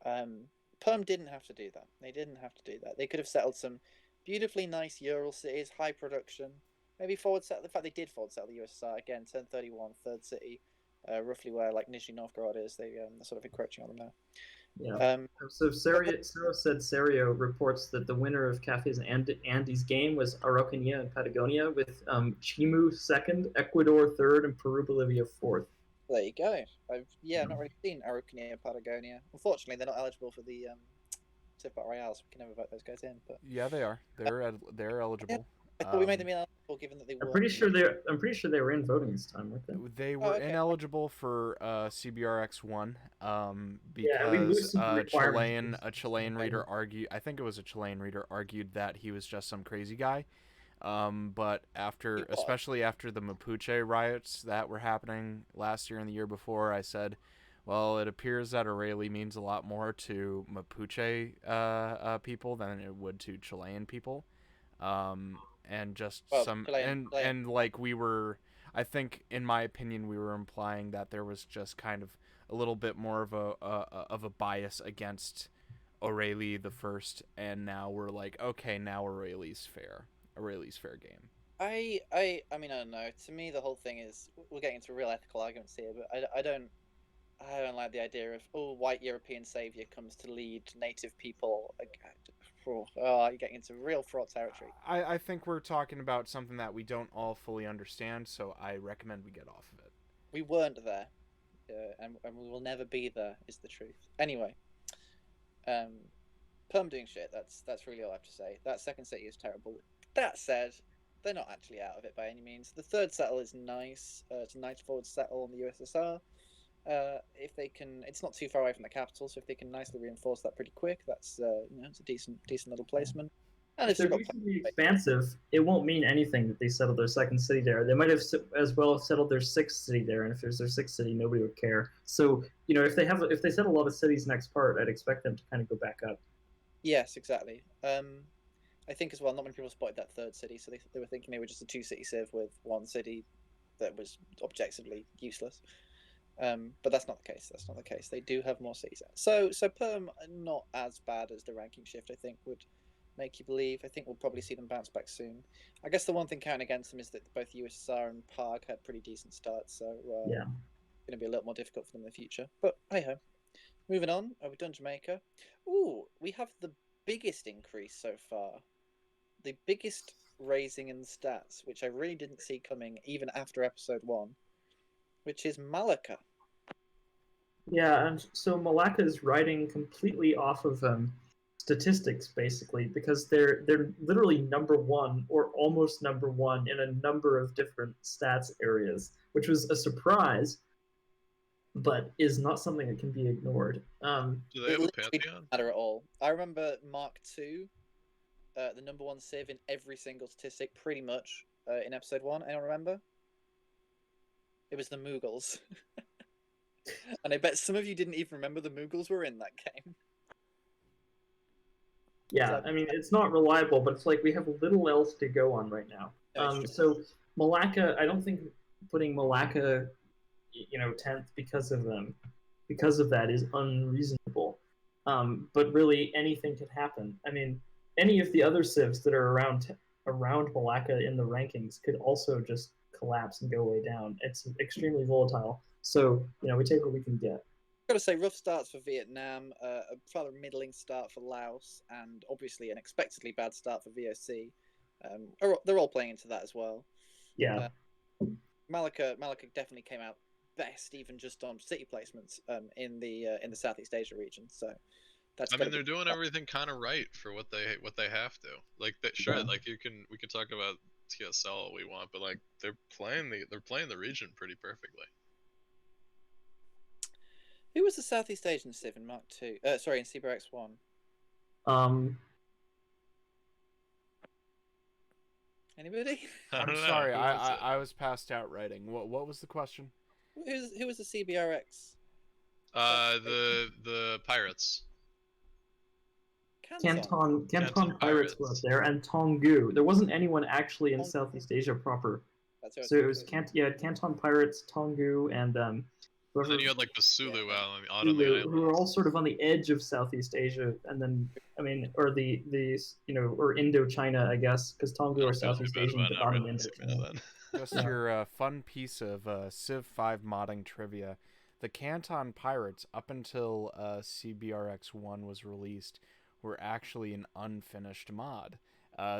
S3: Perm didn't have to do that. They didn't have to do that. They could have settled some beautifully nice Ural cities, high production, maybe forward settle. In fact, they did forward settle the USSR again, turn 31, third city, roughly where like Nizhny Novgorod is. They're sort of encroaching on them now.
S2: Yeah. So Sero said Serio reports that the winner of Cafe's Andes game was Araucanía in Patagonia, with Chimu second, Ecuador third, and Peru Bolivia fourth.
S3: There you go. I've not really seen Araucanía and Patagonia. Unfortunately, they're not eligible for the Civ Battle Royale, so we can never vote those guys in. But
S1: yeah, they are. They're eligible.
S3: I thought we made them ineligible, given that they were.
S2: I'm pretty sure they were in voting this time, weren't they?
S1: They were ineligible for CBRX1 because a Chilean reader argued. I think it was a Chilean reader argued that he was just some crazy guy. But especially after the Mapuche riots that were happening last year and the year before, I said, well, it appears that O'Reilly means a lot more to Mapuche people than it would to Chilean people. And just and like we were, I think in my opinion we were implying that there was just kind of a little bit more of a bias against O'Reilly the first, and now we're like, okay, now O'Reilly's fair game.
S3: I mean, I don't know. To me, the whole thing is, we're getting into real ethical arguments here, but I don't like the idea of white European savior comes to lead native people. You're getting into real fraud territory.
S1: I think we're talking about something that we don't all fully understand, so I recommend we get off of it.
S3: We weren't there, and we will never be there, is the truth. Anyway, Perm doing shit, that's really all I have to say. That second city is terrible. That said, they're not actually out of it by any means. The third settle is nice. It's a nice forward settle in the USSR. If they can, it's not too far away from the capital, so if they can nicely reinforce that pretty quick, that's it's a decent little placement. And
S2: if they're reasonably expansive, it won't mean anything that they settled their second city there. They might have as well settled their sixth city there, and if there's their sixth city, nobody would care. So if they set a lot of cities next part, I'd expect them to kind of go back up.
S3: Yes, exactly. I think as well, not many people spotted that third city, so they were thinking they were just a 2-city civ with one city that was objectively useless. But that's not the case. That's not the case. They do have more cities. So Perm not as bad as the ranking shift, I think, would make you believe. I think we'll probably see them bounce back soon. I guess the one thing counting against them is that both USSR and Prague had pretty decent starts, so it's going to be a little more difficult for them in the future. But hey ho. Moving on, we've done Jamaica. Ooh, we have the biggest increase so far. The biggest raising in the stats, which I really didn't see coming even after episode 1, which is Malacca.
S2: Yeah, and so Malacca is riding completely off of statistics basically, because they're literally number one or almost number one in a number of different stats areas, which was a surprise, but is not something that can be ignored.
S4: Do they have a pantheon?
S3: Matter at all. I remember Mark II, the number one civ in every single statistic, pretty much in episode 1. Anyone remember? It was the Mughals. And I bet some of you didn't even remember the Mughals were in that game.
S2: Yeah, I mean, it's not reliable, but it's like we have little else to go on right now. So Malacca, I don't think putting Malacca, 10th because of that is unreasonable. But really, anything could happen. I mean, any of the other civs that are around Malacca in the rankings could also just collapse and go way down. It's extremely volatile. So, we take what we can get.
S3: I've got to say, rough starts for Vietnam, a rather middling start for Laos, and obviously an expectedly bad start for VOC. They're all playing into that as well.
S2: Yeah.
S3: Malacca definitely came out best, even just on city placements in the Southeast Asia region. So that's.
S4: I mean, they're doing everything kind of right for what they have to. Like that, sure. Yeah. Like we can talk about TSL all we want, but like they're playing the region pretty perfectly.
S3: Who was the Southeast Asian civ in Mark II? Sorry, in CBRX1. Anybody?
S1: I'm sorry, I was passed out writing. What was the question?
S3: Who was the CBRX?
S4: The pirates.
S2: Canton Pirates were up there, and Tonggu. There wasn't anyone actually in Southeast Asia proper. So it was Canton Pirates, Tonggu, and
S4: and then you had like the Sulu out on the
S2: Sulu,
S4: island,
S2: who were all sort of on the edge of Southeast Asia, and then or the or Indochina, I guess, because Tonggu are Southeast Asian, but not in Indochina.
S1: Just your fun piece of Civ 5 modding trivia. The Canton Pirates, up until CBRX1 was released, were actually an unfinished mod.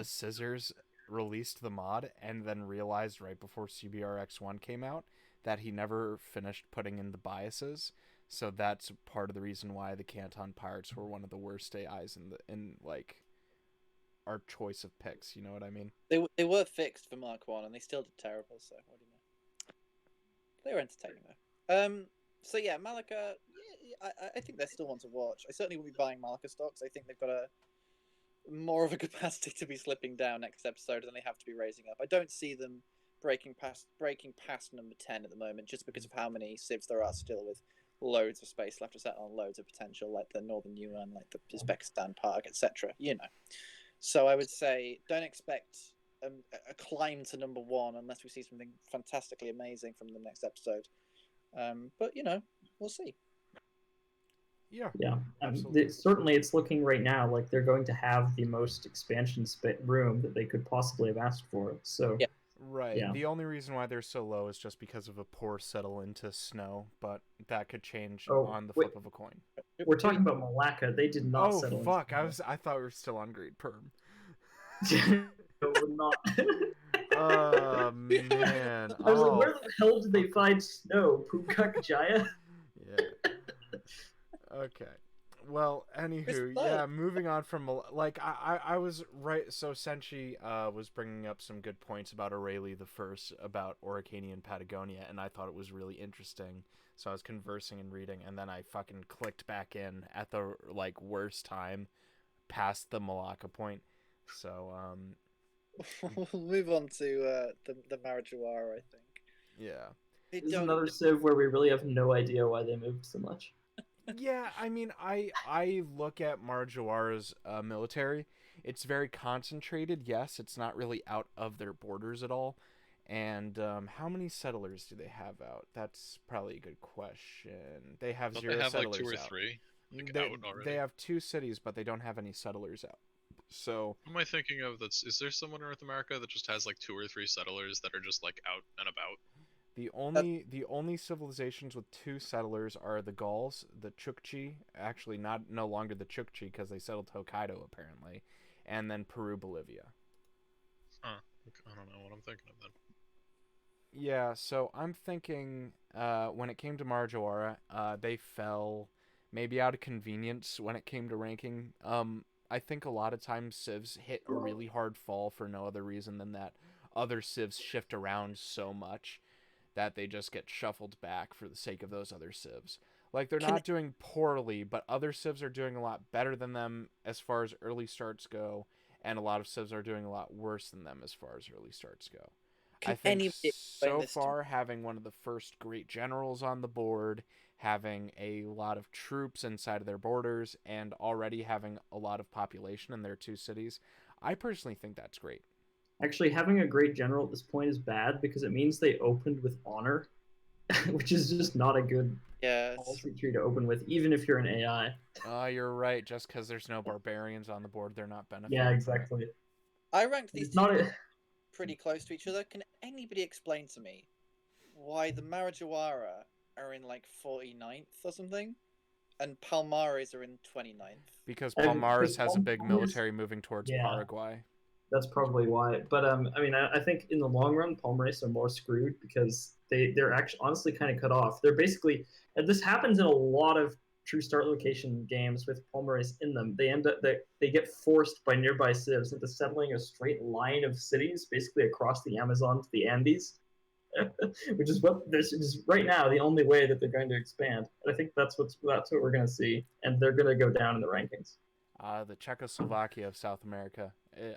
S1: Scissors released the mod and then realized right before CBRX1 came out that he never finished putting in the biases. So that's part of the reason why the Canton Pirates were one of the worst AIs in like our choice of picks. You know what I mean?
S3: They were fixed for Mark 1 and they still did terrible. So what do you know? They were entertaining though. So yeah, Malacca. Yeah, I think they're still one to watch. I certainly will be buying Malacca stocks. I think they've got more of a capacity to be slipping down next episode than they have to be raising up. I don't see them breaking past number 10 at the moment, just because of how many civs there are still with loads of space left to settle on, loads of potential, like the Northern Yuan, like the Uzbekistan Park, etc. So I would say don't expect a climb to number 1 unless we see something fantastically amazing from the next episode. But we'll see.
S1: Yeah,
S2: absolutely. Certainly, it's looking right now like they're going to have the most expansion room that they could possibly have asked for. So
S3: yeah.
S1: Right. Yeah. The only reason why they're so low is just because of a poor settle into snow, but that could change on the flip of a coin.
S2: We're talking about Malacca. They did not settle.
S1: Oh fuck! I thought we were still on Great Perm.
S2: No, we're not.
S1: Oh man!
S2: I was like, where the hell did they find snow? Pukak Jaya?
S1: Yeah. Okay. Well, anywho, yeah, moving on from, I was right, so Senshi was bringing up some good points about Aurelie the First, about Oricania and Patagonia, and I thought it was really interesting, so I was conversing and reading, and then I fucking clicked back in at the, worst time, past the Malacca point, so,
S3: We'll move on to the Marijuana, I think.
S1: Yeah.
S2: This is another civ where we really have no idea why they moved so much.
S1: Yeah, I mean, I look at Marijuana's military. It's very concentrated. Yes, it's not really out of their borders at all. And how many settlers do they have out? That's probably a good question. They have zero settlers out.
S4: They have 2 or 3 out already.
S1: They have 2 cities, but they don't have any settlers out. So
S4: what am I thinking of? Is there someone in North America that just has 2 or 3 settlers that are just out and about?
S1: The only civilizations with 2 settlers are the Gauls, the Chukchi, actually no longer the Chukchi because they settled Hokkaido apparently, and then Peru, Bolivia.
S4: Huh. I don't know what I'm thinking of then.
S1: Yeah, so I'm thinking when it came to Marijuana, they fell maybe out of convenience when it came to ranking. I think a lot of times civs hit a really hard fall for no other reason than that other civs shift around so much that they just get shuffled back for the sake of those other civs. Like, they're not doing poorly, but other civs are doing a lot better than them as far as early starts go, and a lot of civs are doing a lot worse than them as far as early starts go. I think so far, having one of the first great generals on the board, having a lot of troops inside of their borders, and already having a lot of population in their two cities, I personally think that's great.
S2: Actually, having a great general at this point is bad because it means they opened with honor, which is just not a good policy tree to open with, even if you're an AI.
S1: You're right. Just because there's no barbarians on the board, they're not benefiting.
S2: Yeah, exactly.
S3: I ranked these pretty close to each other. Can anybody explain to me why the Marijuara are in like 49th or something, and Palmares are in 29th?
S1: Because Palmares has a big military moving towards Paraguay.
S2: That's probably why. But I mean, I think in the long run, Palmares are more screwed because they're actually honestly kind of cut off. They're basically, and this happens in a lot of true start location games with Palmares in them. They end up they get forced by nearby civs into settling a straight line of cities, basically across the Amazon to the Andes, which is what this is right now the only way that they're going to expand. And I think that's what we're going to see, and they're going to go down in the rankings.
S1: The Czechoslovakia of South America.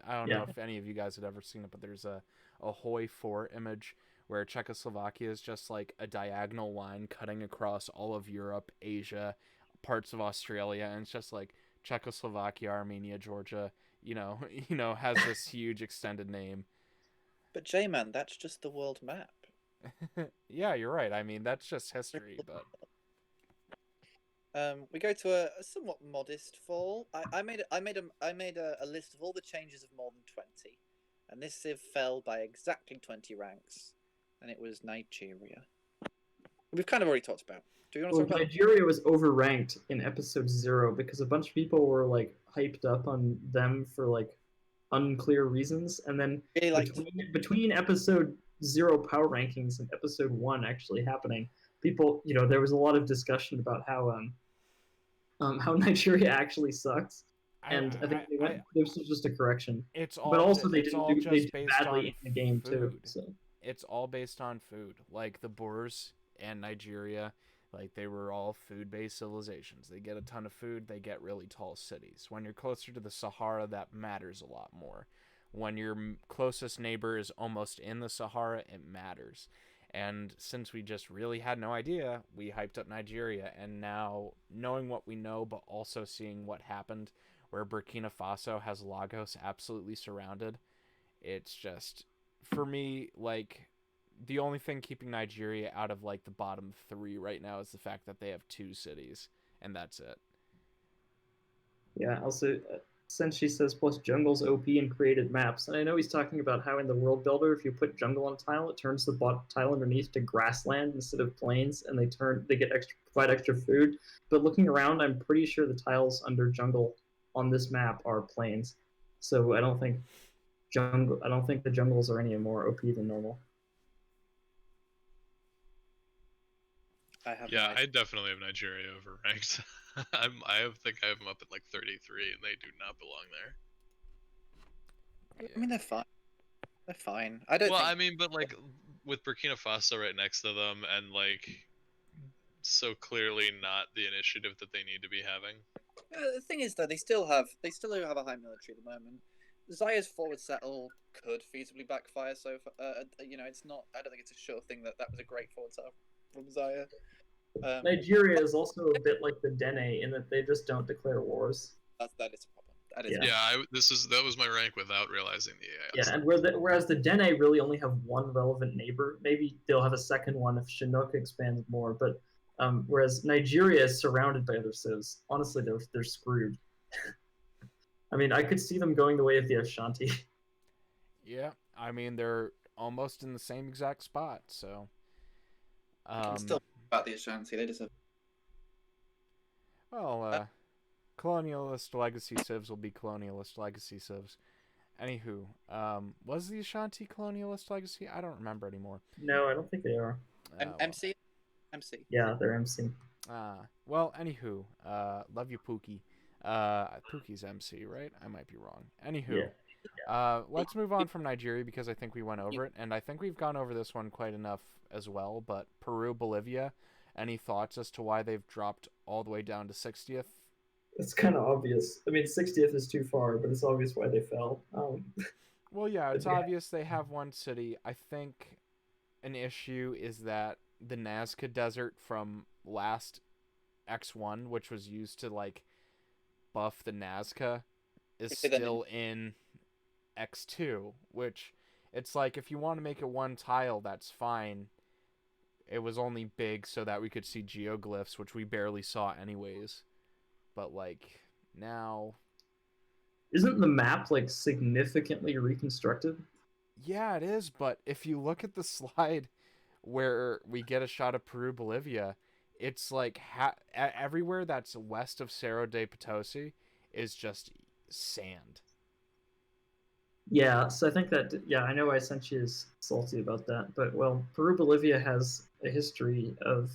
S1: I don't know if any of you guys had ever seen it, but there's a Hoi 4 image where Czechoslovakia is just like a diagonal line cutting across all of Europe, Asia, parts of Australia, and it's just like Czechoslovakia, Armenia, Georgia, has this huge extended name.
S3: But JMAn, that's just the world map.
S1: Yeah, you're right. I mean, that's just history, but...
S3: we go to a somewhat modest fall. I made a list of all the changes of more than 20, and this civ fell by exactly 20 ranks, and it was Nigeria. We've kind of already talked about. Do you want to talk about
S2: Nigeria was overranked in episode 0 because a bunch of people were like hyped up on them for like unclear reasons, and then between episode 0 power rankings and episode 1 actually happening, people, there was a lot of discussion about how Nigeria actually sucks, and I think this was just a correction. But also they did badly in the game too. So
S1: it's all based on food. Like the Boers and Nigeria, like they were all food-based civilizations. They get a ton of food, they get really tall cities. When you're closer to the Sahara, that matters a lot more. When your closest neighbor is almost in the Sahara, it matters. And since we just really had no idea, we hyped up Nigeria. And now, knowing what we know, but also seeing what happened, where Burkina Faso has Lagos absolutely surrounded, it's just, for me, like, the only thing keeping Nigeria out of, like, the bottom 3 right now is the fact that they have 2 cities, and that's it.
S2: Yeah, also... Senshi says, plus jungle's OP and created maps. And I know he's talking about how in the world builder, if you put jungle on a tile, it turns the tile underneath to grassland instead of plains, and they provide extra food. But looking around, I'm pretty sure the tiles under jungle on this map are plains. So I don't think the jungles are any more OP than normal.
S4: I definitely have Nigeria overranked. I think I have them up at like 33, and they do not belong there.
S3: I mean, they're fine. They're fine. I don't.
S4: Well, I mean, but like with Burkina Faso right next to them, and like so clearly not the initiative that they need to be having.
S3: The thing is, though, they still have a high military at the moment. Zaya's forward settle could feasibly backfire. So, it's not. I don't think it's a sure thing that was a great forward settle from Zaya.
S2: Nigeria is also a bit like the Dene in that they just don't declare wars.
S3: That is a problem. That is
S4: that was my rank without realizing the AI.
S2: Yeah, and whereas the Dene really only have one relevant neighbor. Maybe they'll have a second one if Chinook expands more. But whereas Nigeria is surrounded by other civs. Honestly, they're screwed. I mean, I could see them going the way of the Ashanti.
S1: Yeah, I mean they're almost in the same exact spot. So.
S3: I'm still about the Ashanti. They deserve.
S1: Well, colonialist legacy civs will be colonialist legacy civs. Anywho, was the Ashanti colonialist legacy? I don't remember anymore.
S2: No, I don't think they are.
S3: MC.
S2: Yeah, they're MC.
S1: Well, anywho, love you, Pookie. Pookie's MC, right? I might be wrong. Anywho, let's move on from Nigeria because I think we went over it, and I think we've gone over this one quite enough as well. But Peru, Bolivia, any thoughts as to why they've dropped all the way down to 60th?
S2: It's kind of obvious. I mean, 60th is too far, but it's obvious why they fell.
S1: Well, yeah, it's obvious they have one city. I think an issue is that the Nazca Desert from last X1, which was used to like buff the Nazca, is still in X2, which it's like if you want to make it one tile, that's fine. It was only big so that we could see geoglyphs, which we barely saw anyways. But like now,
S2: isn't the map like significantly reconstructed?
S1: Yeah, it is, but if you look at the slide where we get a shot of Peru, Bolivia, it's like everywhere that's west of Cerro de Potosi is just sand.
S2: Yeah, so I think that, I know Senshi is salty about that, but well, Peru, Bolivia has a history of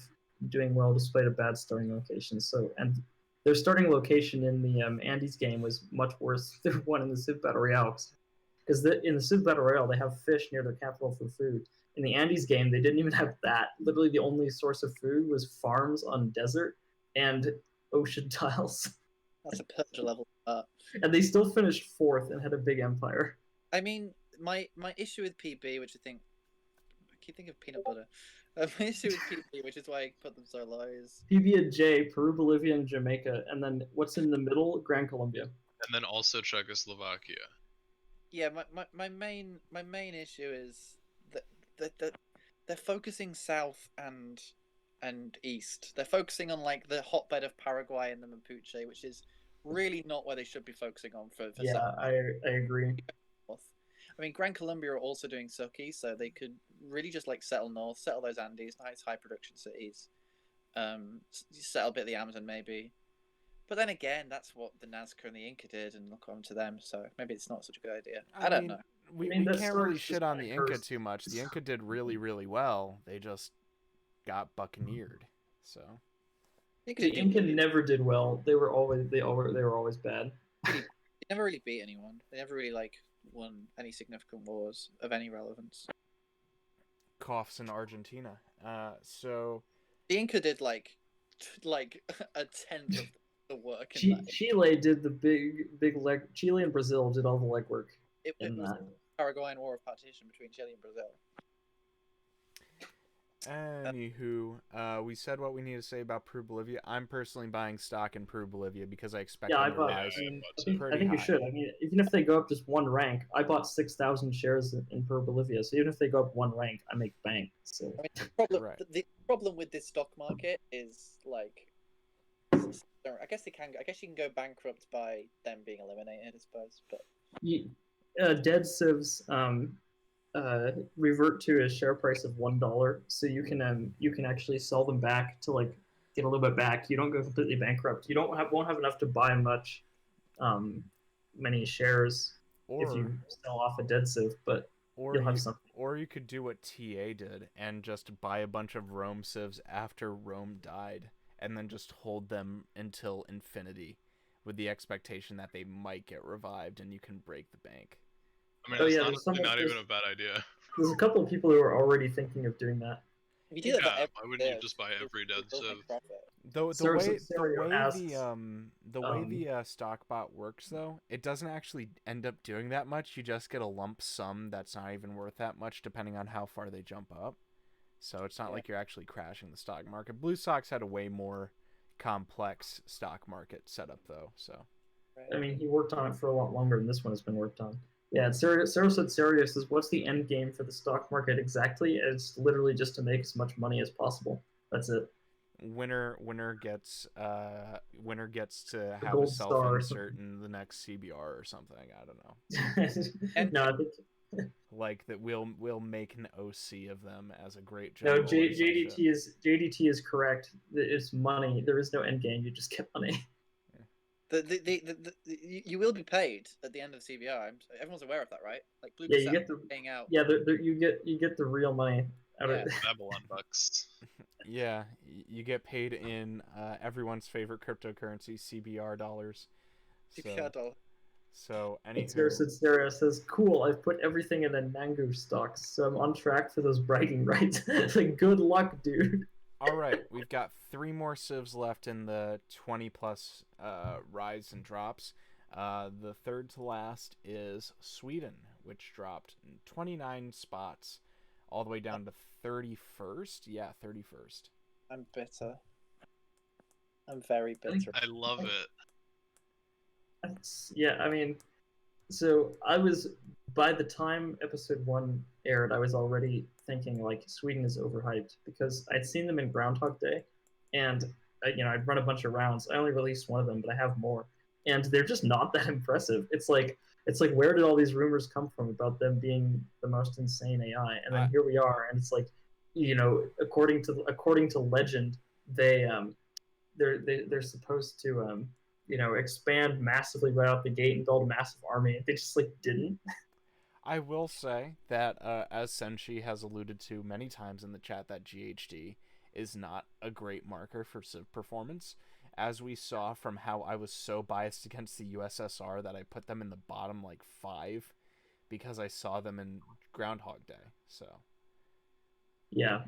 S2: doing well despite a bad starting location. So, and their starting location in the Andes game was much worse than one in the Civ Battle Royale. Because in the Civ Battle Royale, they have fish near their capital for food. In the Andes game, they didn't even have that. Literally, the only source of food was farms on desert and ocean tiles.
S3: That's a purge level.
S2: And they still finished 4th and had a big empire.
S3: I mean, my issue with PB, which I keep thinking of peanut butter. My issue with PB, which is why I put them so low, is
S2: PB and J, Peru, Bolivia, and Jamaica, and then what's in the middle? Grand Colombia.
S4: And then also Czechoslovakia.
S3: Yeah, my main issue is that they're focusing south and east. They're focusing on like the hotbed of Paraguay and the Mapuche, which is really not where they should be focusing on for south.
S2: I agree.
S3: I mean, Gran Colombia are also doing Suki, so they could really just like settle north, settle those Andes, nice high production cities, settle a bit of the Amazon maybe. But then again, that's what the Nazca and the Inca did, and look on to them. So maybe it's not such a good idea. I don't know.
S1: We can't really shit on the Inca too much. The Inca did really, really well. They just got buccaneered. So
S2: the Inca never did well. They were always bad.
S3: They never really beat anyone. They never really like won any significant wars of any relevance.
S1: Coughs in Argentina. So
S3: the Inca did like a tenth of the work.
S2: Chile did the big leg. Chile and Brazil did all the legwork.
S3: It was the Paraguayan War of Partition between Chile and Brazil.
S1: Anywho, we said what we need to say about Peru, Bolivia. I'm personally buying stock in Peru, Bolivia because I expect them to rise.
S2: I think you should. I mean, even if they go up just one rank, I bought 6,000 shares in Peru, Bolivia. So even if they go up one rank, I make bank. So
S3: the problem with this stock market is like, I guess you can go bankrupt by them being eliminated, I suppose. But
S2: dead civs revert to a share price of $1, so you can actually sell them back to like get a little bit back. You don't go completely bankrupt. You won't have enough to buy many shares if you sell off a dead civ, but you'll have something.
S1: Or you could do what TA did and just buy a bunch of Rome civs after Rome died, and then just hold them until infinity, with the expectation that they might get revived and you can break the bank.
S4: I mean, it's not even a bad idea.
S2: There's a couple of people who are already thinking of doing that.
S3: If you do that,
S4: why wouldn't you just buy every dead civ?
S1: The way the stock bot works, though, it doesn't actually end up doing that much. You just get a lump sum that's not even worth that much, depending on how far they jump up. So it's not like you're actually crashing the stock market. Blue Sox had a way more complex stock market setup, though. So,
S2: I mean, he worked on it for a lot longer than this one has been worked on. Yeah, Sarah said, Serious says, what's the end game for the stock market exactly? It's literally just to make as much money as possible. That's it.
S1: Winner gets to have a self-insert in the next CBR or something. I don't know.
S2: No, I think
S1: like that we'll make an OC of them as a great job.
S2: No, JDT is correct. It's money. There is no end game. You just get money.
S3: You will be paid at the end of the CBR. Everyone's aware of that, right? Like Blue
S2: you get the
S3: paying out.
S2: Yeah, you get the real money.
S4: Babylon bucks.
S1: Yeah, you get paid in everyone's favorite cryptocurrency, CBR dollars.
S3: CPR dollar.
S1: So
S2: It's Sarah says, "Cool, I've put everything in a Nangu stocks, so I'm on track for those bragging rights." Like, good luck, dude.
S1: All right, we've got 3 more civs left in the 20 plus rise and drops. The third to last is Sweden, which dropped 29 spots, all the way down to 31st. Yeah, 31st.
S3: I'm bitter. I'm very bitter.
S4: I love it.
S2: Yeah, I mean, so by the time episode 1 aired, I was already thinking like Sweden is overhyped because I'd seen them in Groundhog Day, and I'd run a bunch of rounds. I only released one of them, but I have more, and they're just not that impressive. It's like where did all these rumors come from about them being the most insane AI? And then here we are, and it's like, according to legend, they're supposed to expand massively right out the gate and build a massive army. They just didn't.
S1: I will say that as Senshi has alluded to many times in the chat, that GHD is not a great marker for civ performance, as we saw from how I was so biased against the USSR that I put them in the bottom 5 because I saw them in Groundhog Day. So
S2: yeah,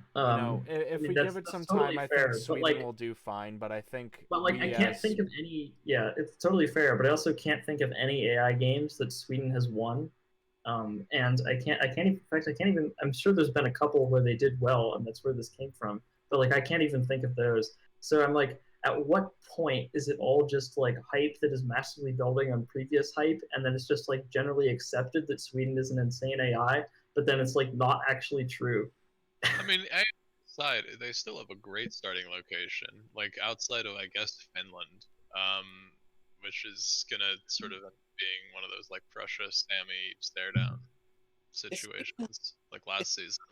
S1: if we give it some
S2: totally
S1: time,
S2: fair,
S1: I think Sweden will do fine. But I think,
S2: I can't think of any. Yeah, it's totally fair, but I also can't think of any AI games that Sweden has won. And I can't even. I'm sure there's been a couple where they did well, and that's where this came from. But I can't even think of those. So I'm like, at what point is it all just hype that is massively building on previous hype, and then it's just generally accepted that Sweden is an insane AI, but then it's not actually true.
S4: I mean, aside, they still have a great starting location, outside of, I guess, Finland, which is gonna sort of end up being one of those Prussia, Sammy stare down situations like last season.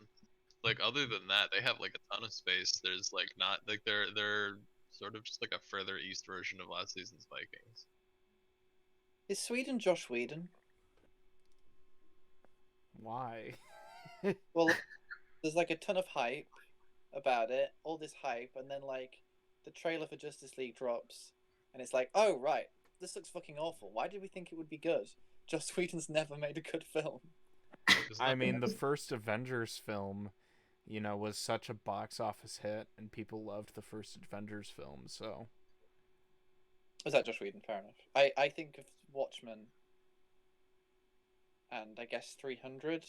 S4: Other than that, they have a ton of space. There's not they're sort of just a further east version of last season's Vikings.
S3: Is Sweden Josh Whedon?
S1: Why?
S3: Well, there's a ton of hype about it, all this hype, and then the trailer for Justice League drops, and it's oh right, this looks fucking awful. Why did we think it would be good? Joss Whedon's never made a good film.
S1: I mean, the first Avengers film, was such a box office hit, and people loved the first Avengers film, so...
S3: Was that Joss Whedon? Fair enough. I think of Watchmen, and I guess 300.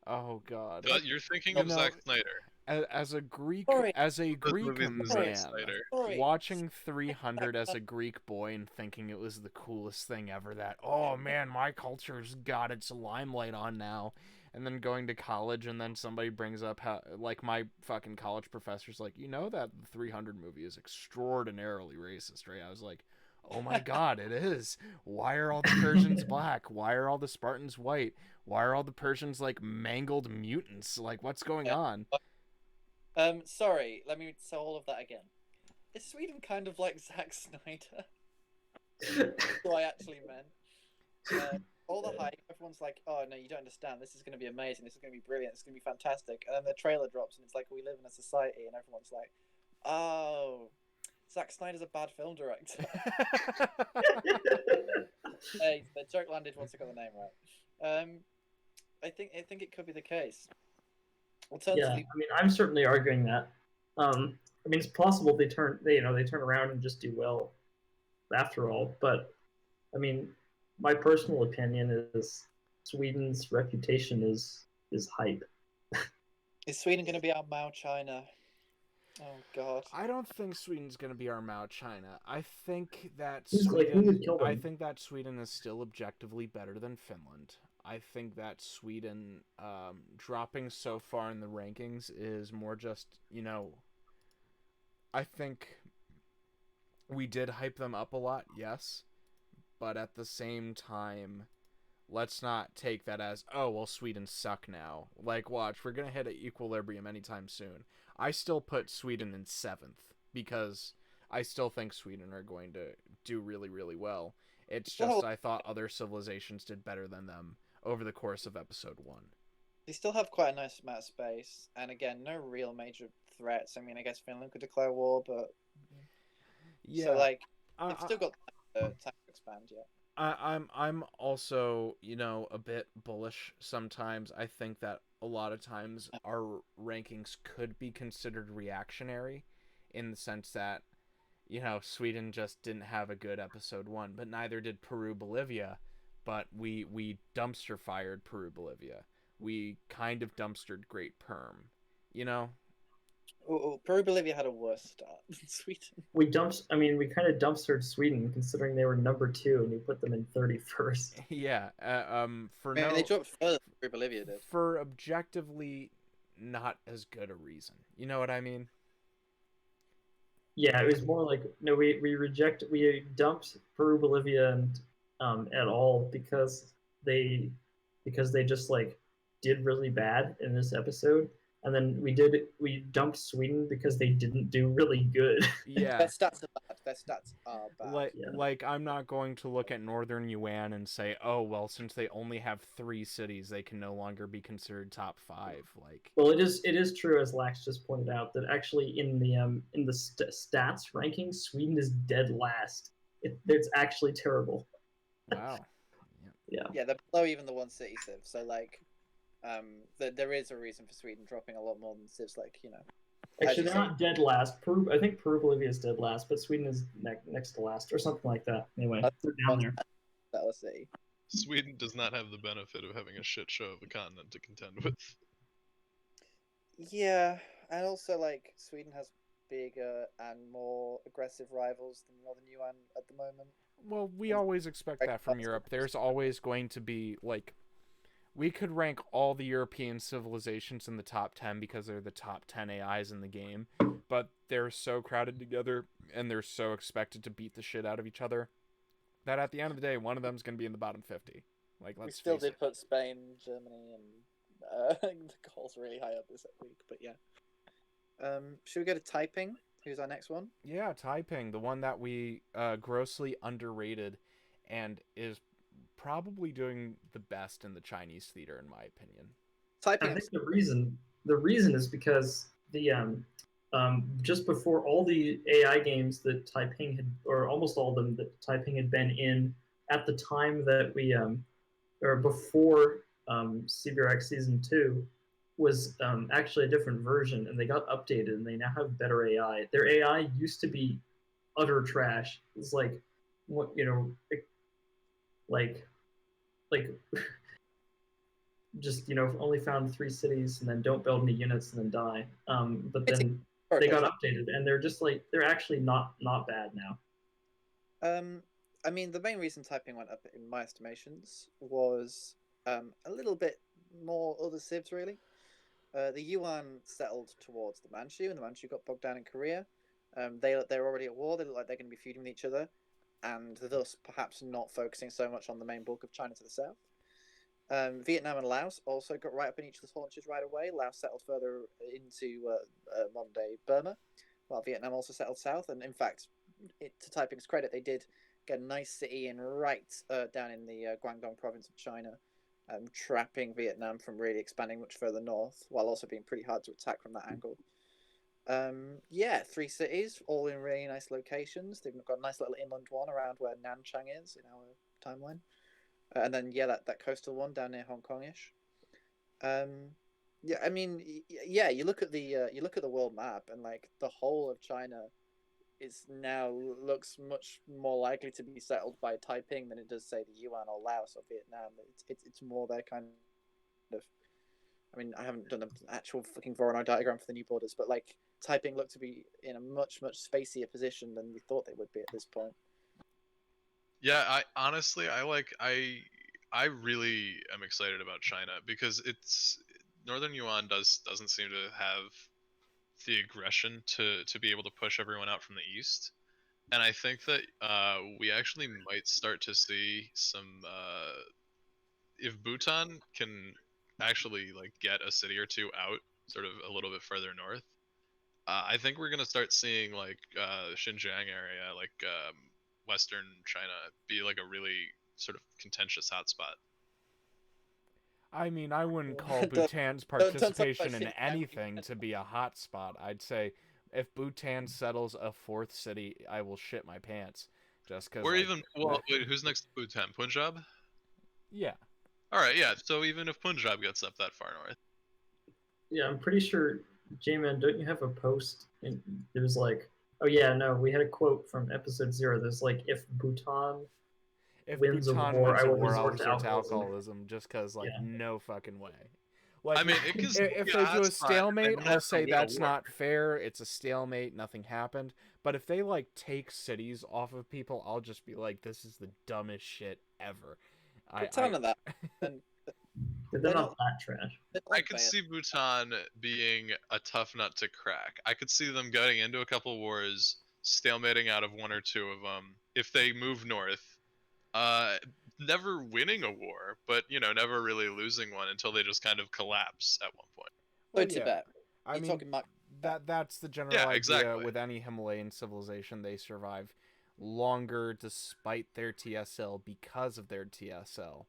S1: Oh god.
S4: You're thinking of Zack Snyder.
S1: As a Greek man, watching 300 as a Greek boy and thinking it was the coolest thing ever, that, oh man, my culture's got its limelight on now, and then going to college and then somebody brings up how, my fucking college professor's that the 300 movie is extraordinarily racist, right? I was like, oh my god, it is. Why are all the Persians black? Why are all the Spartans white? Why are all the Persians mangled mutants? What's going on?
S3: Sorry, let me say all of that again. Is Sweden kind of like Zack Snyder? What I actually meant. All the hype, everyone's oh no, you don't understand, this is going to be amazing, this is going to be brilliant, this is going to be fantastic, and then the trailer drops and it's we live in a society, and everyone's oh, Zack Snyder's a bad film director. Hey, the joke landed once I got the name right. I think it could be the case.
S2: Alternatively, yeah, I'm certainly arguing that. It's possible they turn around and just do well after all, but my personal opinion is Sweden's reputation is hype.
S3: Is Sweden going to be our Mao China? Oh god.
S1: I don't think Sweden's going to be our Mao China. I think that Sweden is still objectively better than Finland. I think that Sweden dropping so far in the rankings is more just, I think we did hype them up a lot, yes, but at the same time, let's not take that as, oh, well, Sweden suck now. Watch, we're going to hit an equilibrium anytime soon. I still put Sweden in 7th because I still think Sweden are going to do really, really well. It's just I thought other civilizations did better than them over the course of episode 1.
S3: They still have quite a nice amount of space, and again, no real major threats. I mean, I guess Finland could declare war, but
S1: Yeah.
S3: so like
S1: I,
S3: they've still got time to expand yet.
S1: I'm also, a bit bullish sometimes. I think that a lot of times our rankings could be considered reactionary in the sense that, Sweden just didn't have a good episode 1, but neither did Peru Bolivia, but we dumpster fired Peru Bolivia. We kind of dumpstered Great Perm, you know?
S3: Peru Bolivia had a worse start than Sweden.
S2: We kind of dumpstered Sweden considering they were number 2 and you put them in 31st.
S1: Yeah.
S3: They dropped further than Peru Bolivia did.
S1: For objectively not as good a reason. You know what I mean?
S2: Yeah, it was more like no, we dumped Peru Bolivia and at all because they just like did really bad in this episode, and then we dumped Sweden because they didn't do really good.
S1: Yeah.
S3: Their stats are bad. Their stats are bad.
S1: Like I'm not going to look at Northern Yuan and say, oh well, since they only have 3 cities, they can no longer be considered top 5. Like,
S2: well, it is true, as Lax just pointed out, that actually in the stats ranking, Sweden is dead last. It's actually terrible.
S1: wow.
S3: Yeah, they're below even the 1 city civ. So like, there is a reason for Sweden dropping a lot more than civs. Like,
S2: Actually, they're not dead last. I think Peru Bolivia is dead last, but Sweden is next to last, or something like that. Anyway, they're down there.
S3: That was city.
S5: Sweden does not have the benefit of having a shit show of a continent to contend with.
S3: Yeah, and also like Sweden has bigger and more aggressive rivals than Northern Yuan at the moment.
S1: Well, we always expect that from Europe. There's always going to be, like, we could rank all the European civilizations in the top 10 because they're the top 10 AIs in the game, but they're so crowded together and they're so expected to beat the shit out of each other that at the end of the day, one of them's going to be in the bottom 50. Like, let's
S3: we still
S1: face
S3: did put Spain, Germany, and the goals really high up this week, but yeah. Should we go to Taiping? Who's our next one?
S1: Yeah, Taiping, the one that we grossly underrated and is probably doing the best in the Chinese theater, in my opinion.
S3: Taiping.
S2: I think the reason is because the just before all the AI games that Taiping had, or almost all of them that Taiping had been in at the time that we or before CBRX Season 2 was actually a different version, and they got updated and they now have better AI. Their AI used to be utter trash. It's like what like just only found 3 cities and then don't build any units and then die. But then they got updated and they're just like they're actually not bad now.
S3: I mean, the main reason Taiping went up in my estimations was a little bit more other civs really. The Yuan settled towards the Manchu, and the Manchu got bogged down in Korea. They're already at war. They look like they're going to be feuding with each other, and thus perhaps not focusing so much on the main bulk of China to the south. Vietnam and Laos also got right up in each other's haunches right away. Laos settled further into modern-day Burma, while Vietnam also settled south. And in fact, to Taiping's credit, they did get a nice city in right down in the Guangdong province of China, trapping Vietnam from really expanding much further north, while also being pretty hard to attack from that angle. 3 cities, all in really nice locations. They've got a nice little inland one around where Nanchang is in our timeline. And then that coastal one down near Hong Kongish. I mean, you look at the world map, and like the whole of China is now looks much more likely to be settled by Taiping than it does, say, the Yuan or Laos or Vietnam. It's more their kind of. I mean, I haven't done an actual fucking Voronoi diagram for the new borders, but like Taiping looked to be in a much spacier position than we thought they would be at this point.
S5: Yeah, I honestly, I really am excited about China because it's Northern Yuan doesn't seem to have the aggression to be able to push everyone out from the east, and I think that we actually might start to see some if Bhutan can actually like get a city or two out, sort of a little bit further north. I think we're gonna start seeing like Xinjiang area, like Western China, be like a really sort of contentious hotspot.
S1: I mean, I wouldn't call
S3: Don't-
S1: Bhutan's
S3: don't talk about
S1: participation in
S3: shit,
S1: anything to be a hot spot. I'd say if Bhutan settles a fourth city, I will shit my pants. Just because.
S4: Or even wait, who's next to Bhutan? Punjab?
S1: Yeah.
S4: All right, yeah. So even if Punjab gets up that far north,
S2: Yeah, I'm pretty sure, JMAn, don't you have a post? And it was like, oh yeah, no, we had a quote from episode 0. There's like, if Bhutan
S1: If
S2: wins a
S1: Bhutan
S2: war,
S1: wins
S2: I
S1: a
S2: will
S1: war, I'll
S2: resort to
S1: resort to
S2: alcoholism.
S1: alcoholism. Just because, like,
S2: Yeah.
S1: no fucking way. Like,
S4: I mean, it can still
S1: if
S4: be
S1: they
S4: a
S1: do a
S4: hotspot,
S1: stalemate,
S4: and
S1: I'll
S4: have to
S1: say
S4: win a
S1: that's
S4: war.
S1: not fair. It's a stalemate. Nothing happened. But if they like take cities off of people, I'll just be like, this is the dumbest shit ever.
S3: A ton of that. And
S2: But they're not that trash.
S4: I could see Bhutan being a tough nut to crack. I could see them getting into a couple wars, stalemating out of one or two of them. If they move north, never winning a war, but never really losing one until they just kind of collapse at one point.
S3: Well, Tibet.
S1: I
S3: You're
S1: mean,
S3: talking about
S1: that's the general
S4: Yeah,
S1: idea
S4: exactly.
S1: with any Himalayan civilization. They survive longer despite their TSL because of their TSL.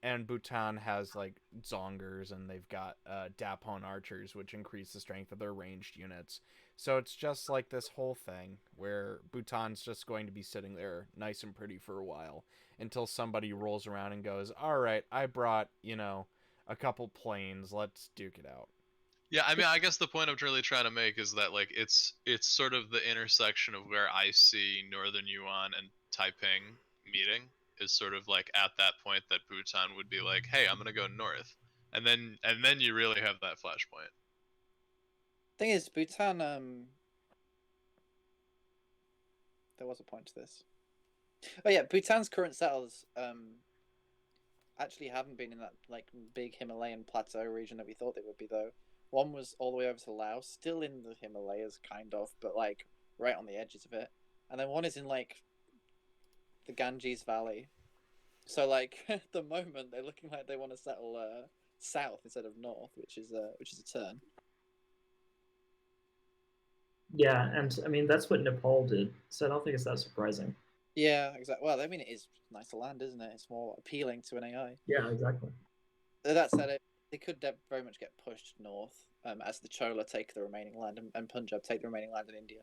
S1: And Bhutan has like Dzongers, and they've got Dapon archers, which increase the strength of their ranged units. So it's just like this whole thing where Bhutan's just going to be sitting there nice and pretty for a while until somebody rolls around and goes, all right, I brought, a couple planes, let's duke it out.
S4: Yeah, I mean, I guess the point I'm really trying to make is that like it's sort of the intersection of where I see Northern Yuan and Taiping meeting is sort of like at that point that Bhutan would be like, hey, I'm gonna go north, and then you really have that flashpoint.
S3: Thing is, Bhutan. There was a point to this. Oh yeah, Bhutan's current settlers actually haven't been in that like big Himalayan plateau region that we thought they would be though. One was all the way over to Laos, still in the Himalayas, kind of, but like right on the edges of it. And then one is in like the Ganges Valley. So like at the moment they're looking like they want to settle south instead of north, which is a turn.
S2: Yeah, and I mean that's what Nepal did, so I don't think it's that surprising.
S3: Yeah, exactly. Well, I mean it is nicer land, isn't it? It's more appealing to an AI.
S2: Yeah, exactly.
S3: That said, they could very much get pushed north as the Chola take the remaining land and Punjab take the remaining land in India,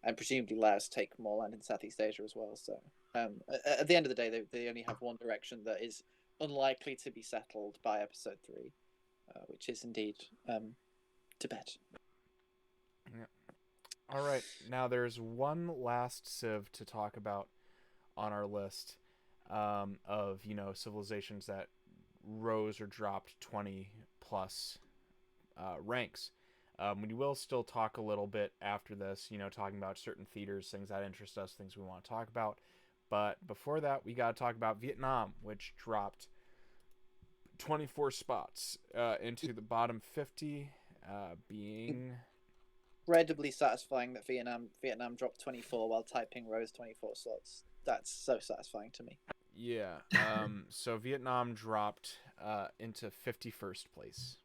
S3: and presumably Laos take more land in Southeast Asia as well. So at the end of the day, they only have one direction that is unlikely to be settled by episode 3, which is indeed Tibet.
S1: Yeah. All right, now there's one last civ to talk about on our list of civilizations that rose or dropped 20 plus ranks. We will still talk a little bit after this, talking about certain theaters, things that interest us, things we want to talk about. But before that, we got to talk about Vietnam, which dropped 24 spots into the bottom 50, being
S3: Incredibly satisfying that Vietnam dropped 24 while Taiping rose 24 slots. That's so satisfying to me.
S1: Yeah. So Vietnam dropped into 51st place.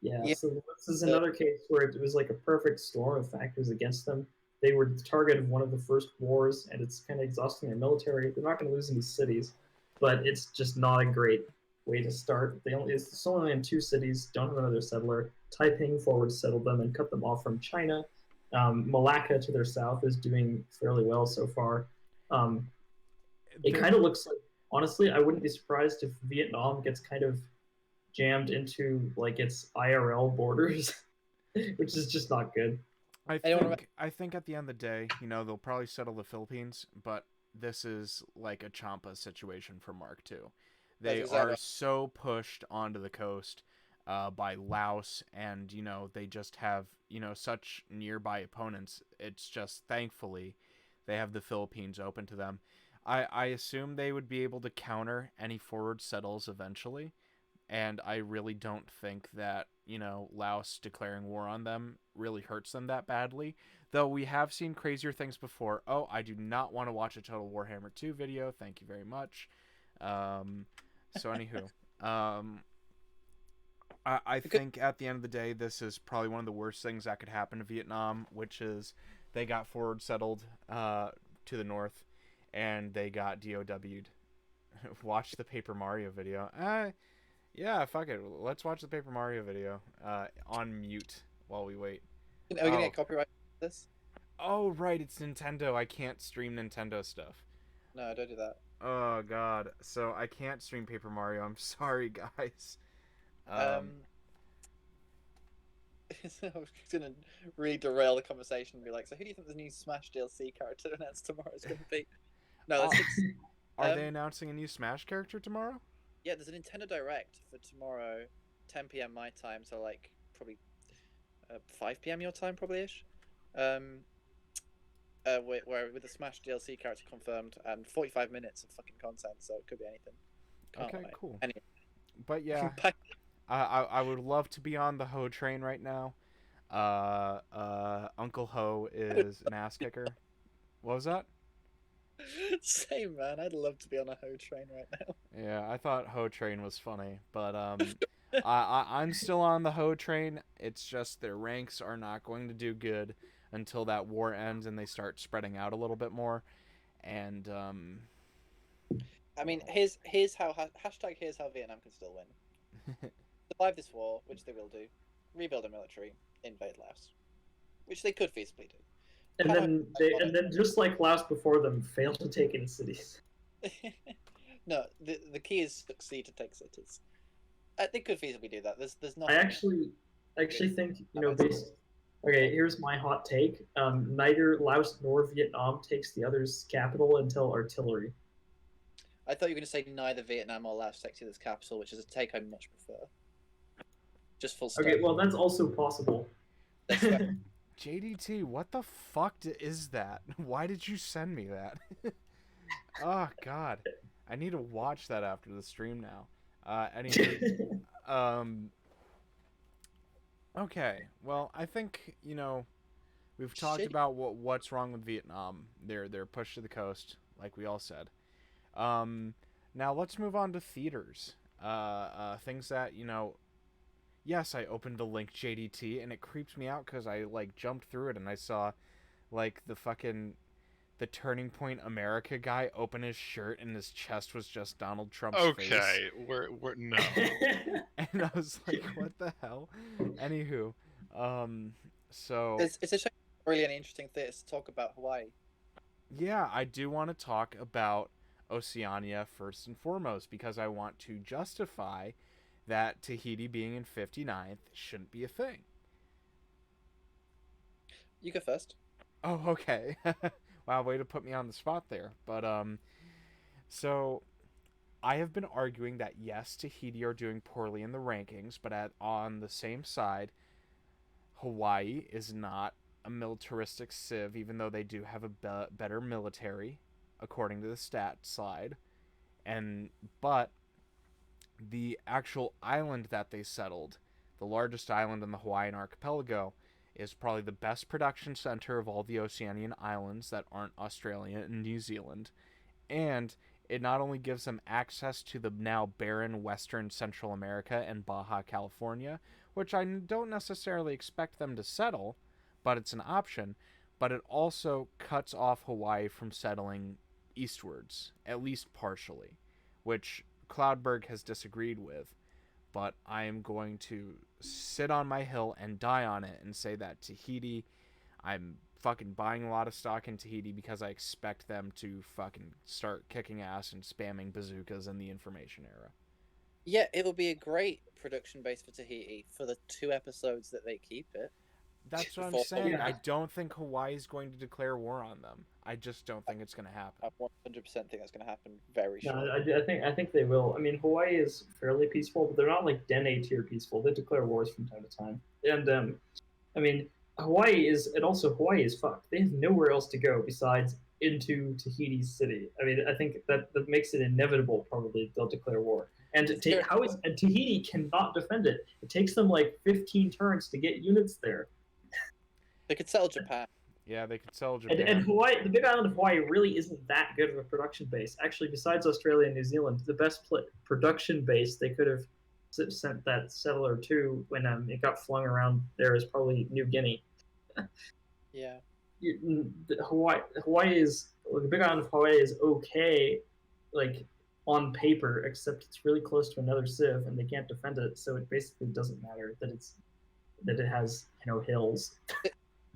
S2: Yeah, so this is another case where it was like a perfect storm of factors against them. They were the target of one of the first wars, and it's kind of exhausting their military. They're not going to lose any cities, but it's just not a great way to start. It's only in 2 cities, don't have another settler. Taiping forward settled them and cut them off from China. Malacca to their south is doing fairly well so far. It kind of looks like, honestly, I wouldn't be surprised if Vietnam gets kind of jammed into like its IRL borders, which is just not good.
S1: I think at the end of the day, they'll probably settle the Philippines, but this is like a Champa situation for Mark II. They are so pushed onto the coast by Laos, and they just have such nearby opponents. It's just, thankfully, they have the Philippines open to them. I assume they would be able to counter any forward settles eventually, and I really don't think that Laos declaring war on them really hurts them that badly, though we have seen crazier things before. Oh, I do not want to watch a Total Warhammer 2 video, thank you very much. So anywho, I think at the end of the day, this is probably one of the worst things that could happen to Vietnam, which is they got forward settled to the north, and they got DOW'd. watch the Paper Mario video. Yeah, fuck it. Let's watch the Paper Mario video on mute while we wait.
S3: Are we gonna get copyright for this?
S1: Oh, right, it's Nintendo. I can't stream Nintendo stuff.
S3: No, don't do that.
S1: Oh, God. So I can't stream Paper Mario. I'm sorry, guys.
S3: So I was gonna really derail the conversation and be like, so who do you think the new Smash DLC character announced tomorrow is gonna be? No,
S1: are they announcing a new Smash character tomorrow?
S3: Yeah, there's a Nintendo Direct for tomorrow, 10 p.m. my time, so like probably 5 p.m. your time, probably-ish. Where with the Smash DLC character confirmed and 45 minutes of fucking content, so it could be anything.
S1: Okay, cool.
S3: Anyway.
S1: But yeah, I would love to be on the Ho train right now. Uncle Ho is an ass kicker. What was that?
S3: Same, man. I'd love to be on a Ho train right now.
S1: Yeah, I thought Ho train was funny, but I'm still on the Ho train. It's just their ranks are not going to do good until that war ends and they start spreading out a little bit more. And
S3: I mean, here's how hashtag here's how Vietnam can still win. Survive this war, which they will do. Rebuild a military, invade Laos, which they could feasibly do.
S2: And then just like Laos before them, fail to take any cities.
S3: No, the key is succeed to take cities. They could feasibly do that. There's not.
S2: I actually think, you know, okay, here's my hot take. Neither Laos nor Vietnam takes the other's capital until artillery.
S3: I thought you were going to say neither Vietnam or Laos takes the other's capital, which is a take I much prefer. Just full stop.
S2: Okay, well that's also possible.
S1: JDT, what the fuck is that? Why did you send me that? Oh God, I need to watch that after the stream now. Anyway, okay. Well, I think, you know, we've talked about what's wrong with Vietnam. They're pushed to the coast, like we all said. Now let's move on to theaters. Things that, you know. Yes, I opened the link JDT and it creeps me out because I like jumped through it and I saw like the Turning Point America guy open his shirt and his chest was just Donald Trump's face.
S5: Okay, we're no.
S1: And I was like, what the hell? Anywho, so
S3: it's a really an interesting thing to talk about Hawaii.
S1: Yeah, I do want to talk about Oceania first and foremost because I want to justify that Tahiti being in 59th shouldn't be a thing.
S3: You go first.
S1: Oh, okay. Wow, way to put me on the spot there. But, so I have been arguing that yes, Tahiti are doing poorly in the rankings, but on the same side, Hawaii is not a militaristic civ, even though they do have a better military, according to the stat slide. But the actual island that they settled, the largest island in the Hawaiian archipelago, is probably the best production center of all the Oceanian islands that aren't Australia and New Zealand. And it not only gives them access to the now barren Western Central America and Baja California, which I don't necessarily expect them to settle, but it's an option, but it also cuts off Hawaii from settling eastwards, at least partially, which Cloudberg has disagreed with, but I am going to sit on my hill and die on it and say that Tahiti, I'm fucking buying a lot of stock in Tahiti because I expect them to fucking start kicking ass and spamming bazookas in the information era.
S3: Yeah, it'll be a great production base for Tahiti for the 2 episodes that they keep it.
S1: That's what I'm saying. I don't think Hawaii is going to declare war on them. I just don't think it's going to happen.
S3: I 100% think that's going to happen very shortly.
S2: No, I think they will. I mean, Hawaii is fairly peaceful, but they're not like Den A tier peaceful. They declare wars from time to time. And I mean, Hawaii is fucked. They have nowhere else to go besides into Tahiti's city. I mean, I think that makes it inevitable. Probably they'll declare war. And Tahiti cannot defend it. It takes them like 15 turns to get units there.
S3: They could settle Japan.
S1: Yeah, they could settle Japan.
S2: And Hawaii, the Big Island of Hawaii, really isn't that good of a production base. Actually, besides Australia and New Zealand, the best production base they could have sent that settler to when it got flung around there is probably New Guinea.
S3: Yeah.
S2: Hawaii is the Big Island of Hawaii is okay, like on paper, except it's really close to another civ and they can't defend it, so it basically doesn't matter that it has hills.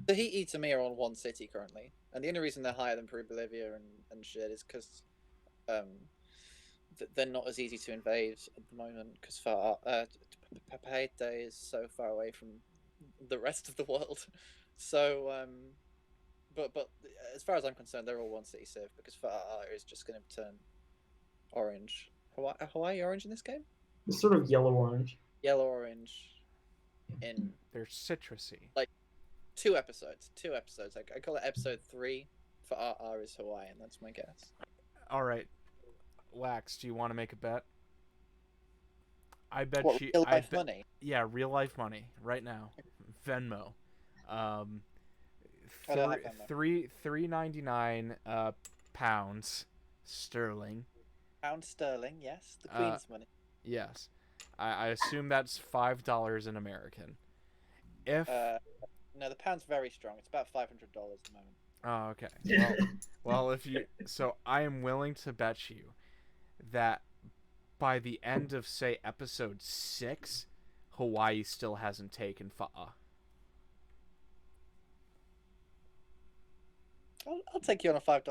S3: The Heat Eater me are on one city currently, and the only reason they're higher than Peru, Bolivia, and shit is because they're not as easy to invade at the moment because Papeete is so far away from the rest of the world. So, but as far as I'm concerned, they're all one city civ because Fa'a'a is just going to turn orange. Hawaii orange in this game?
S2: It's sort of yellow-orange.
S3: Yellow-orange in...
S1: They're citrusy.
S3: Like, two episodes. I call it episode 3 for RR is Hawaiian. That's my guess.
S1: All right, Lax, do you want to make a bet? I bet
S3: What,
S1: you.
S3: real life money?
S1: Yeah, real life money right now. Venmo.
S3: I don't have Venmo.
S1: $3.99 pounds sterling.
S3: Pound sterling, yes. The Queen's money.
S1: Yes, I assume that's $5 in American. If
S3: no, the pound's very strong. It's about $500 at the moment.
S1: Oh, okay. Well, so I am willing to bet you that by the end of, say, episode 6, Hawaii still hasn't taken Fa'a.
S3: I'll take you on a $5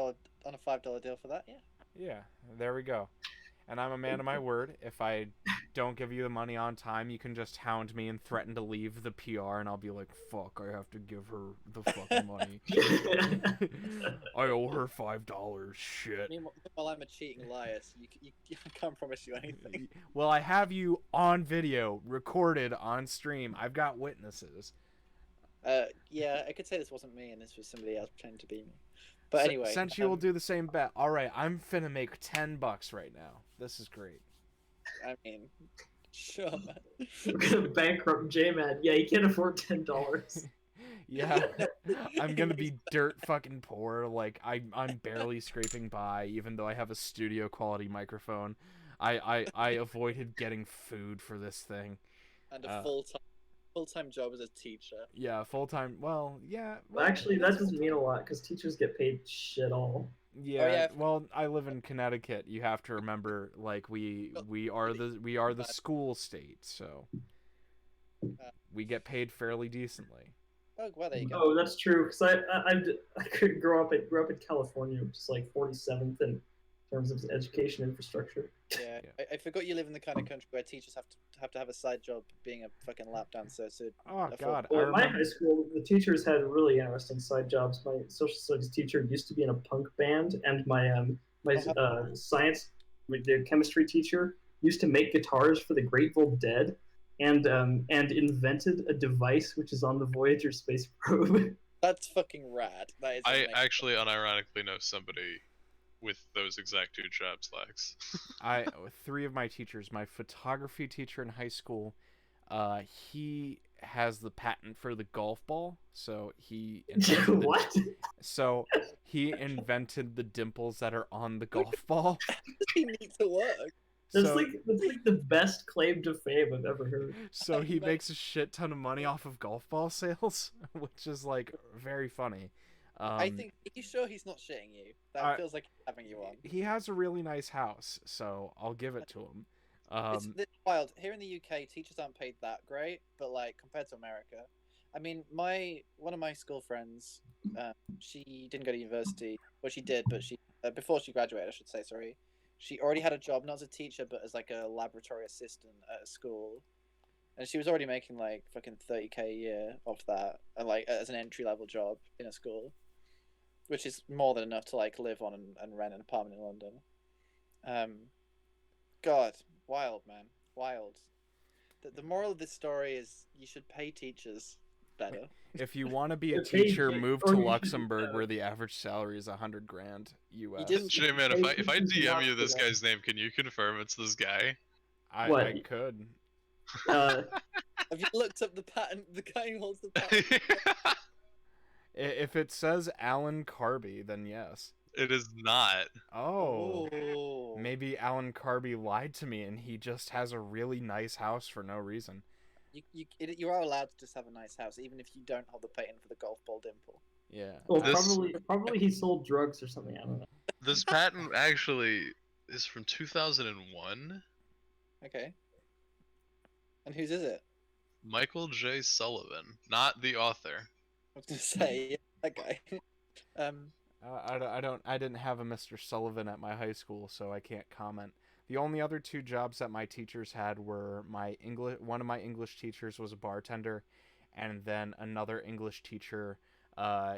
S3: deal for that. Yeah.
S1: Yeah, there we go. And I'm a man of my word. If I don't give you the money on time, you can just hound me and threaten to leave the PR, and I'll be like, fuck, I have to give her the fucking money. I owe her $5, shit.
S3: Meanwhile, I'm a cheating liar, so I can't promise you anything.
S1: Well, I have you on video, recorded on stream. I've got witnesses.
S3: Yeah, I could say this wasn't me and this was somebody else pretending to be me. But anyway,
S1: since you will do the same bet, all right, I'm finna make $10 right now. This is great.
S3: I mean, sure, man.
S2: We're gonna bankrupt JMAn. Yeah, he can't afford $10.
S1: Yeah, I'm gonna be dirt fucking poor. Like I'm barely scraping by, even though I have a studio quality microphone. I avoided getting food for this thing.
S3: And a full-time job as a teacher.
S1: Yeah, full-time. Well, yeah.
S2: Well, actually, that doesn't mean a lot because teachers get paid shit all.
S1: Yeah,
S3: yeah.
S1: Well, I live in Connecticut. You have to remember, like, we are the school state, so we get paid fairly decently.
S3: Oh, well, there you go.
S2: Oh, that's true. Because I could grew up in California, which is like 47th in terms of education infrastructure.
S3: Yeah, I forgot you live in the kind of country where teachers have to have a side job being a fucking lap dancer. So
S1: oh god!
S2: Well, in my high school, the teachers had really interesting side jobs. My social studies teacher used to be in a punk band, and my science, the chemistry teacher used to make guitars for the Grateful Dead, and invented a device which is on the Voyager space probe.
S3: That's fucking rad. That is.
S5: I actually unironically know somebody with those exact two jobs, Lex.
S1: Three of my teachers, my photography teacher in high school, he has the patent for the golf ball, so he
S2: What?
S1: So he invented the dimples that are on the golf ball.
S3: He needs to work.
S2: That's like the best claim to fame I've ever heard.
S1: So he makes a shit ton of money off of golf ball sales, which is like very funny.
S3: I think, are you sure he's not shitting you? That feels like he's having you on.
S1: He has a really nice house, so I'll give it to him.
S3: It's wild. Here in the UK, teachers aren't paid that great, but like compared to America, I mean, one of my school friends, she didn't go to university. Well, she did, but before she graduated, I should say, sorry, she already had a job, not as a teacher, but as like a laboratory assistant at a school. And she was already making like fucking 30k a year off that, and like as an entry level job in a school, which is more than enough to like live on and rent an apartment in London. God, wild, man, wild. The moral of this story is you should pay teachers better.
S1: If you want to be a teacher, move to Luxembourg, where the average salary is $100,000 US.
S5: JMAn, if I DM you this guy's name, can you confirm it's this guy?
S1: I could.
S3: Have you looked up the patent? The guy who holds the patent.
S1: If it says Alan Carby, then yes.
S5: It is not.
S1: Oh. Maybe Alan Carby lied to me and he just has a really nice house for no reason.
S3: You are allowed to just have a nice house, even if you don't hold the patent for the golf ball dimple.
S1: Yeah.
S2: Well, probably he sold drugs or something. I don't know.
S5: This patent actually is from 2001.
S3: Okay. And whose is it?
S5: Michael J. Sullivan, not the author.
S3: I was gonna say yeah, that guy.
S1: I didn't have a Mr. Sullivan at my high school, so I can't comment. The only other two jobs that my teachers had were one of my English teachers was a bartender, and then another English teacher,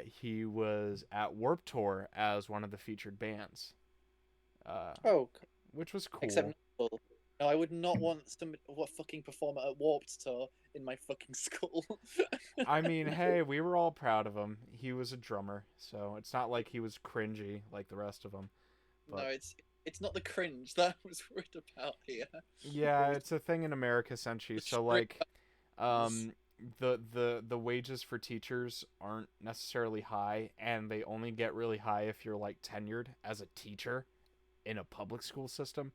S1: he was at Warped Tour as one of the featured bands.
S3: Oh,
S1: Which was cool.
S3: except no, I would not want a fucking performer at Warped Tour in my fucking school.
S1: I mean, hey, we were all proud of him. He was a drummer, so it's not like he was cringy like the rest of them.
S3: But... No, it's not the cringe that I was worried about here.
S1: Yeah, it's a thing in America, essentially. So like, the wages for teachers aren't necessarily high, and they only get really high if you're like tenured as a teacher in a public school system.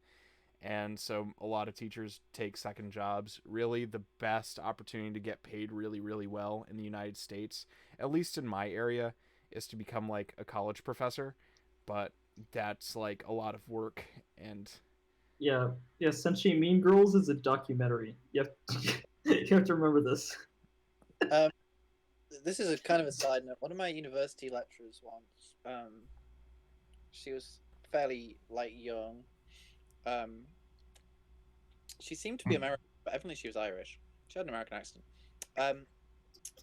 S1: And so a lot of teachers take second jobs. Really, the best opportunity to get paid really, really well in the United States, at least in my area, is to become like a college professor. But that's like a lot of work. And
S2: yeah, Senshi Mean Girls is a documentary. You have to remember this.
S3: This is a kind of a side note. One of my university lecturers once, she was fairly like young. She seemed to be American, but evidently she was Irish. She had an American accent.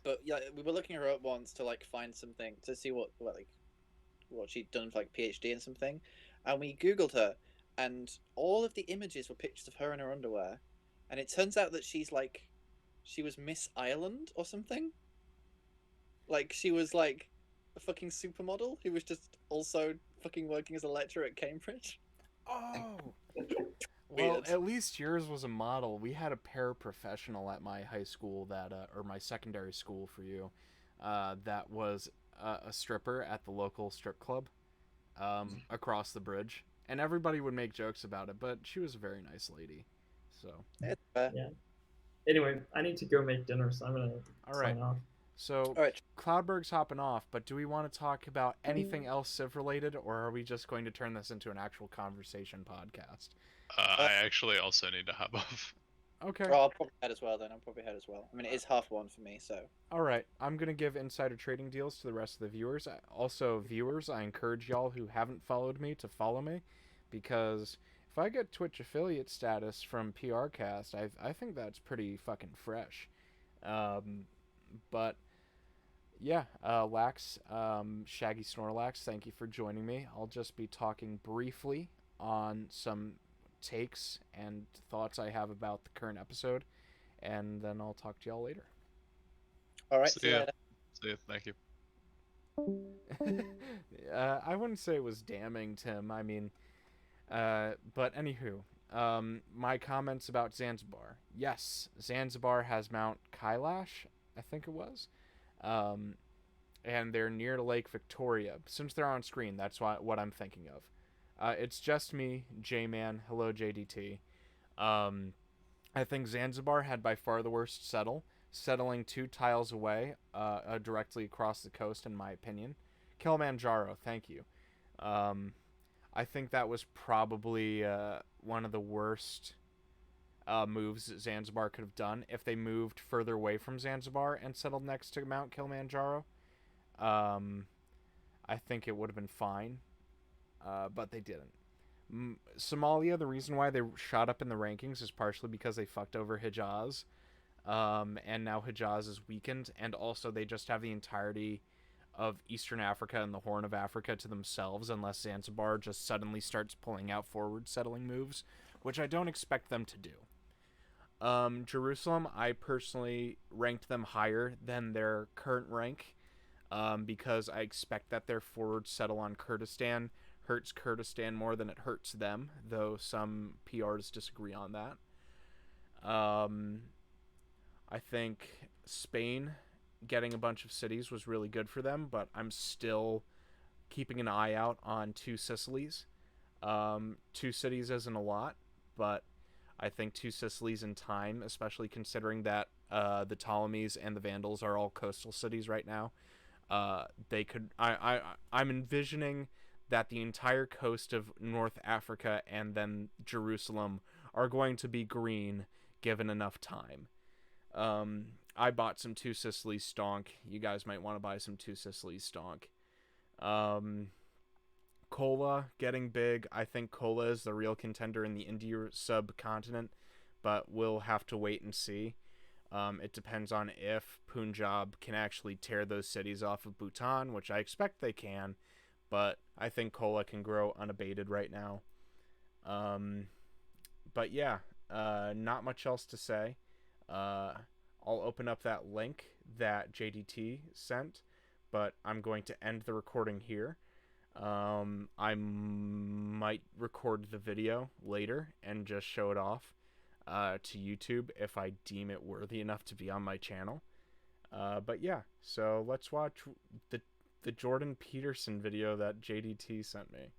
S3: But yeah, we were looking her up once to like find something to see what she'd done for like PhD and something, and we Googled her, and all of the images were pictures of her in her underwear, and it turns out that she was Miss Ireland or something. Like she was like a fucking supermodel who was just also fucking working as a lecturer at Cambridge.
S1: Oh. Well, at least yours was a model. We had a paraprofessional at my high school or my secondary school for you, that was a stripper at the local strip club, across the bridge, and everybody would make jokes about it. But she was a very nice lady, so.
S2: Yeah. Anyway, I need to go make dinner, so I'm gonna sign off.
S1: So, Cloudberg's hopping off, but do we want to talk about anything else Civ related, or are we just going to turn this into an actual conversation podcast?
S5: I actually also need to hop off.
S1: Okay.
S3: Well, I'll probably head as well then. I mean, it is 1:30 for me, so.
S1: Alright, I'm going to give insider trading deals to the rest of the viewers. Also, viewers, I encourage y'all who haven't followed me to follow me, because if I get Twitch affiliate status from PRCast, I think that's pretty fucking fresh. But yeah, Lax, shaggysnorlax, thank you for joining me. I'll just be talking briefly on some takes and thoughts I have about the current episode, and then I'll talk to y'all later.
S3: All right,
S5: see ya. Thank you.
S1: I wouldn't say it was damning, Tim. I mean, but anywho, my comments about Zanzibar. Yes, Zanzibar has Mount Kailash, I think it was, and they're near Lake Victoria. Since they're on screen, that's what I'm thinking of. It's just me, JMAn. Hello, JDT. I think Zanzibar had by far the worst settling 2 tiles away, directly across the coast, in my opinion. Kilimanjaro, thank you. I think that was probably one of the worst moves that Zanzibar could have done. If they moved further away from Zanzibar and settled next to Mount Kilimanjaro, I think it would have been fine. But they didn't. Somalia, the reason why they shot up in the rankings is partially because they fucked over Hijaz, and now Hijaz is weakened, and also they just have the entirety of Eastern Africa and the Horn of Africa to themselves, unless Zanzibar just suddenly starts pulling out forward settling moves, which I don't expect them to do. Jerusalem, I personally ranked them higher than their current rank, because I expect that their forward settle on Kurdistan hurts Kurdistan more than it hurts them, though some PRs disagree on that. I think Spain getting a bunch of cities was really good for them, but I'm still keeping an eye out on 2 Sicilies. 2 cities isn't a lot, but I think 2 Sicilies in time, especially considering that the Ptolemies and the Vandals are all coastal cities right now, they could. I'm envisioning that the entire coast of North Africa and then Jerusalem are going to be green given enough time. I bought some Two Sicilies stonk. You guys might want to buy some Two Sicilies stonk. Cola getting big. I think Cola is the real contender in the India subcontinent, but we'll have to wait and see. It depends on if Punjab can actually tear those cities off of Bhutan, which I expect they can, but I think Cola can grow unabated right now. But yeah, not much else to say. I'll open up that link that JDT sent, but I'm going to end the recording here. I might record the video later and just show it off to YouTube if I deem it worthy enough to be on my channel. But yeah, so let's watch the Jordan Peterson video that JDT sent me.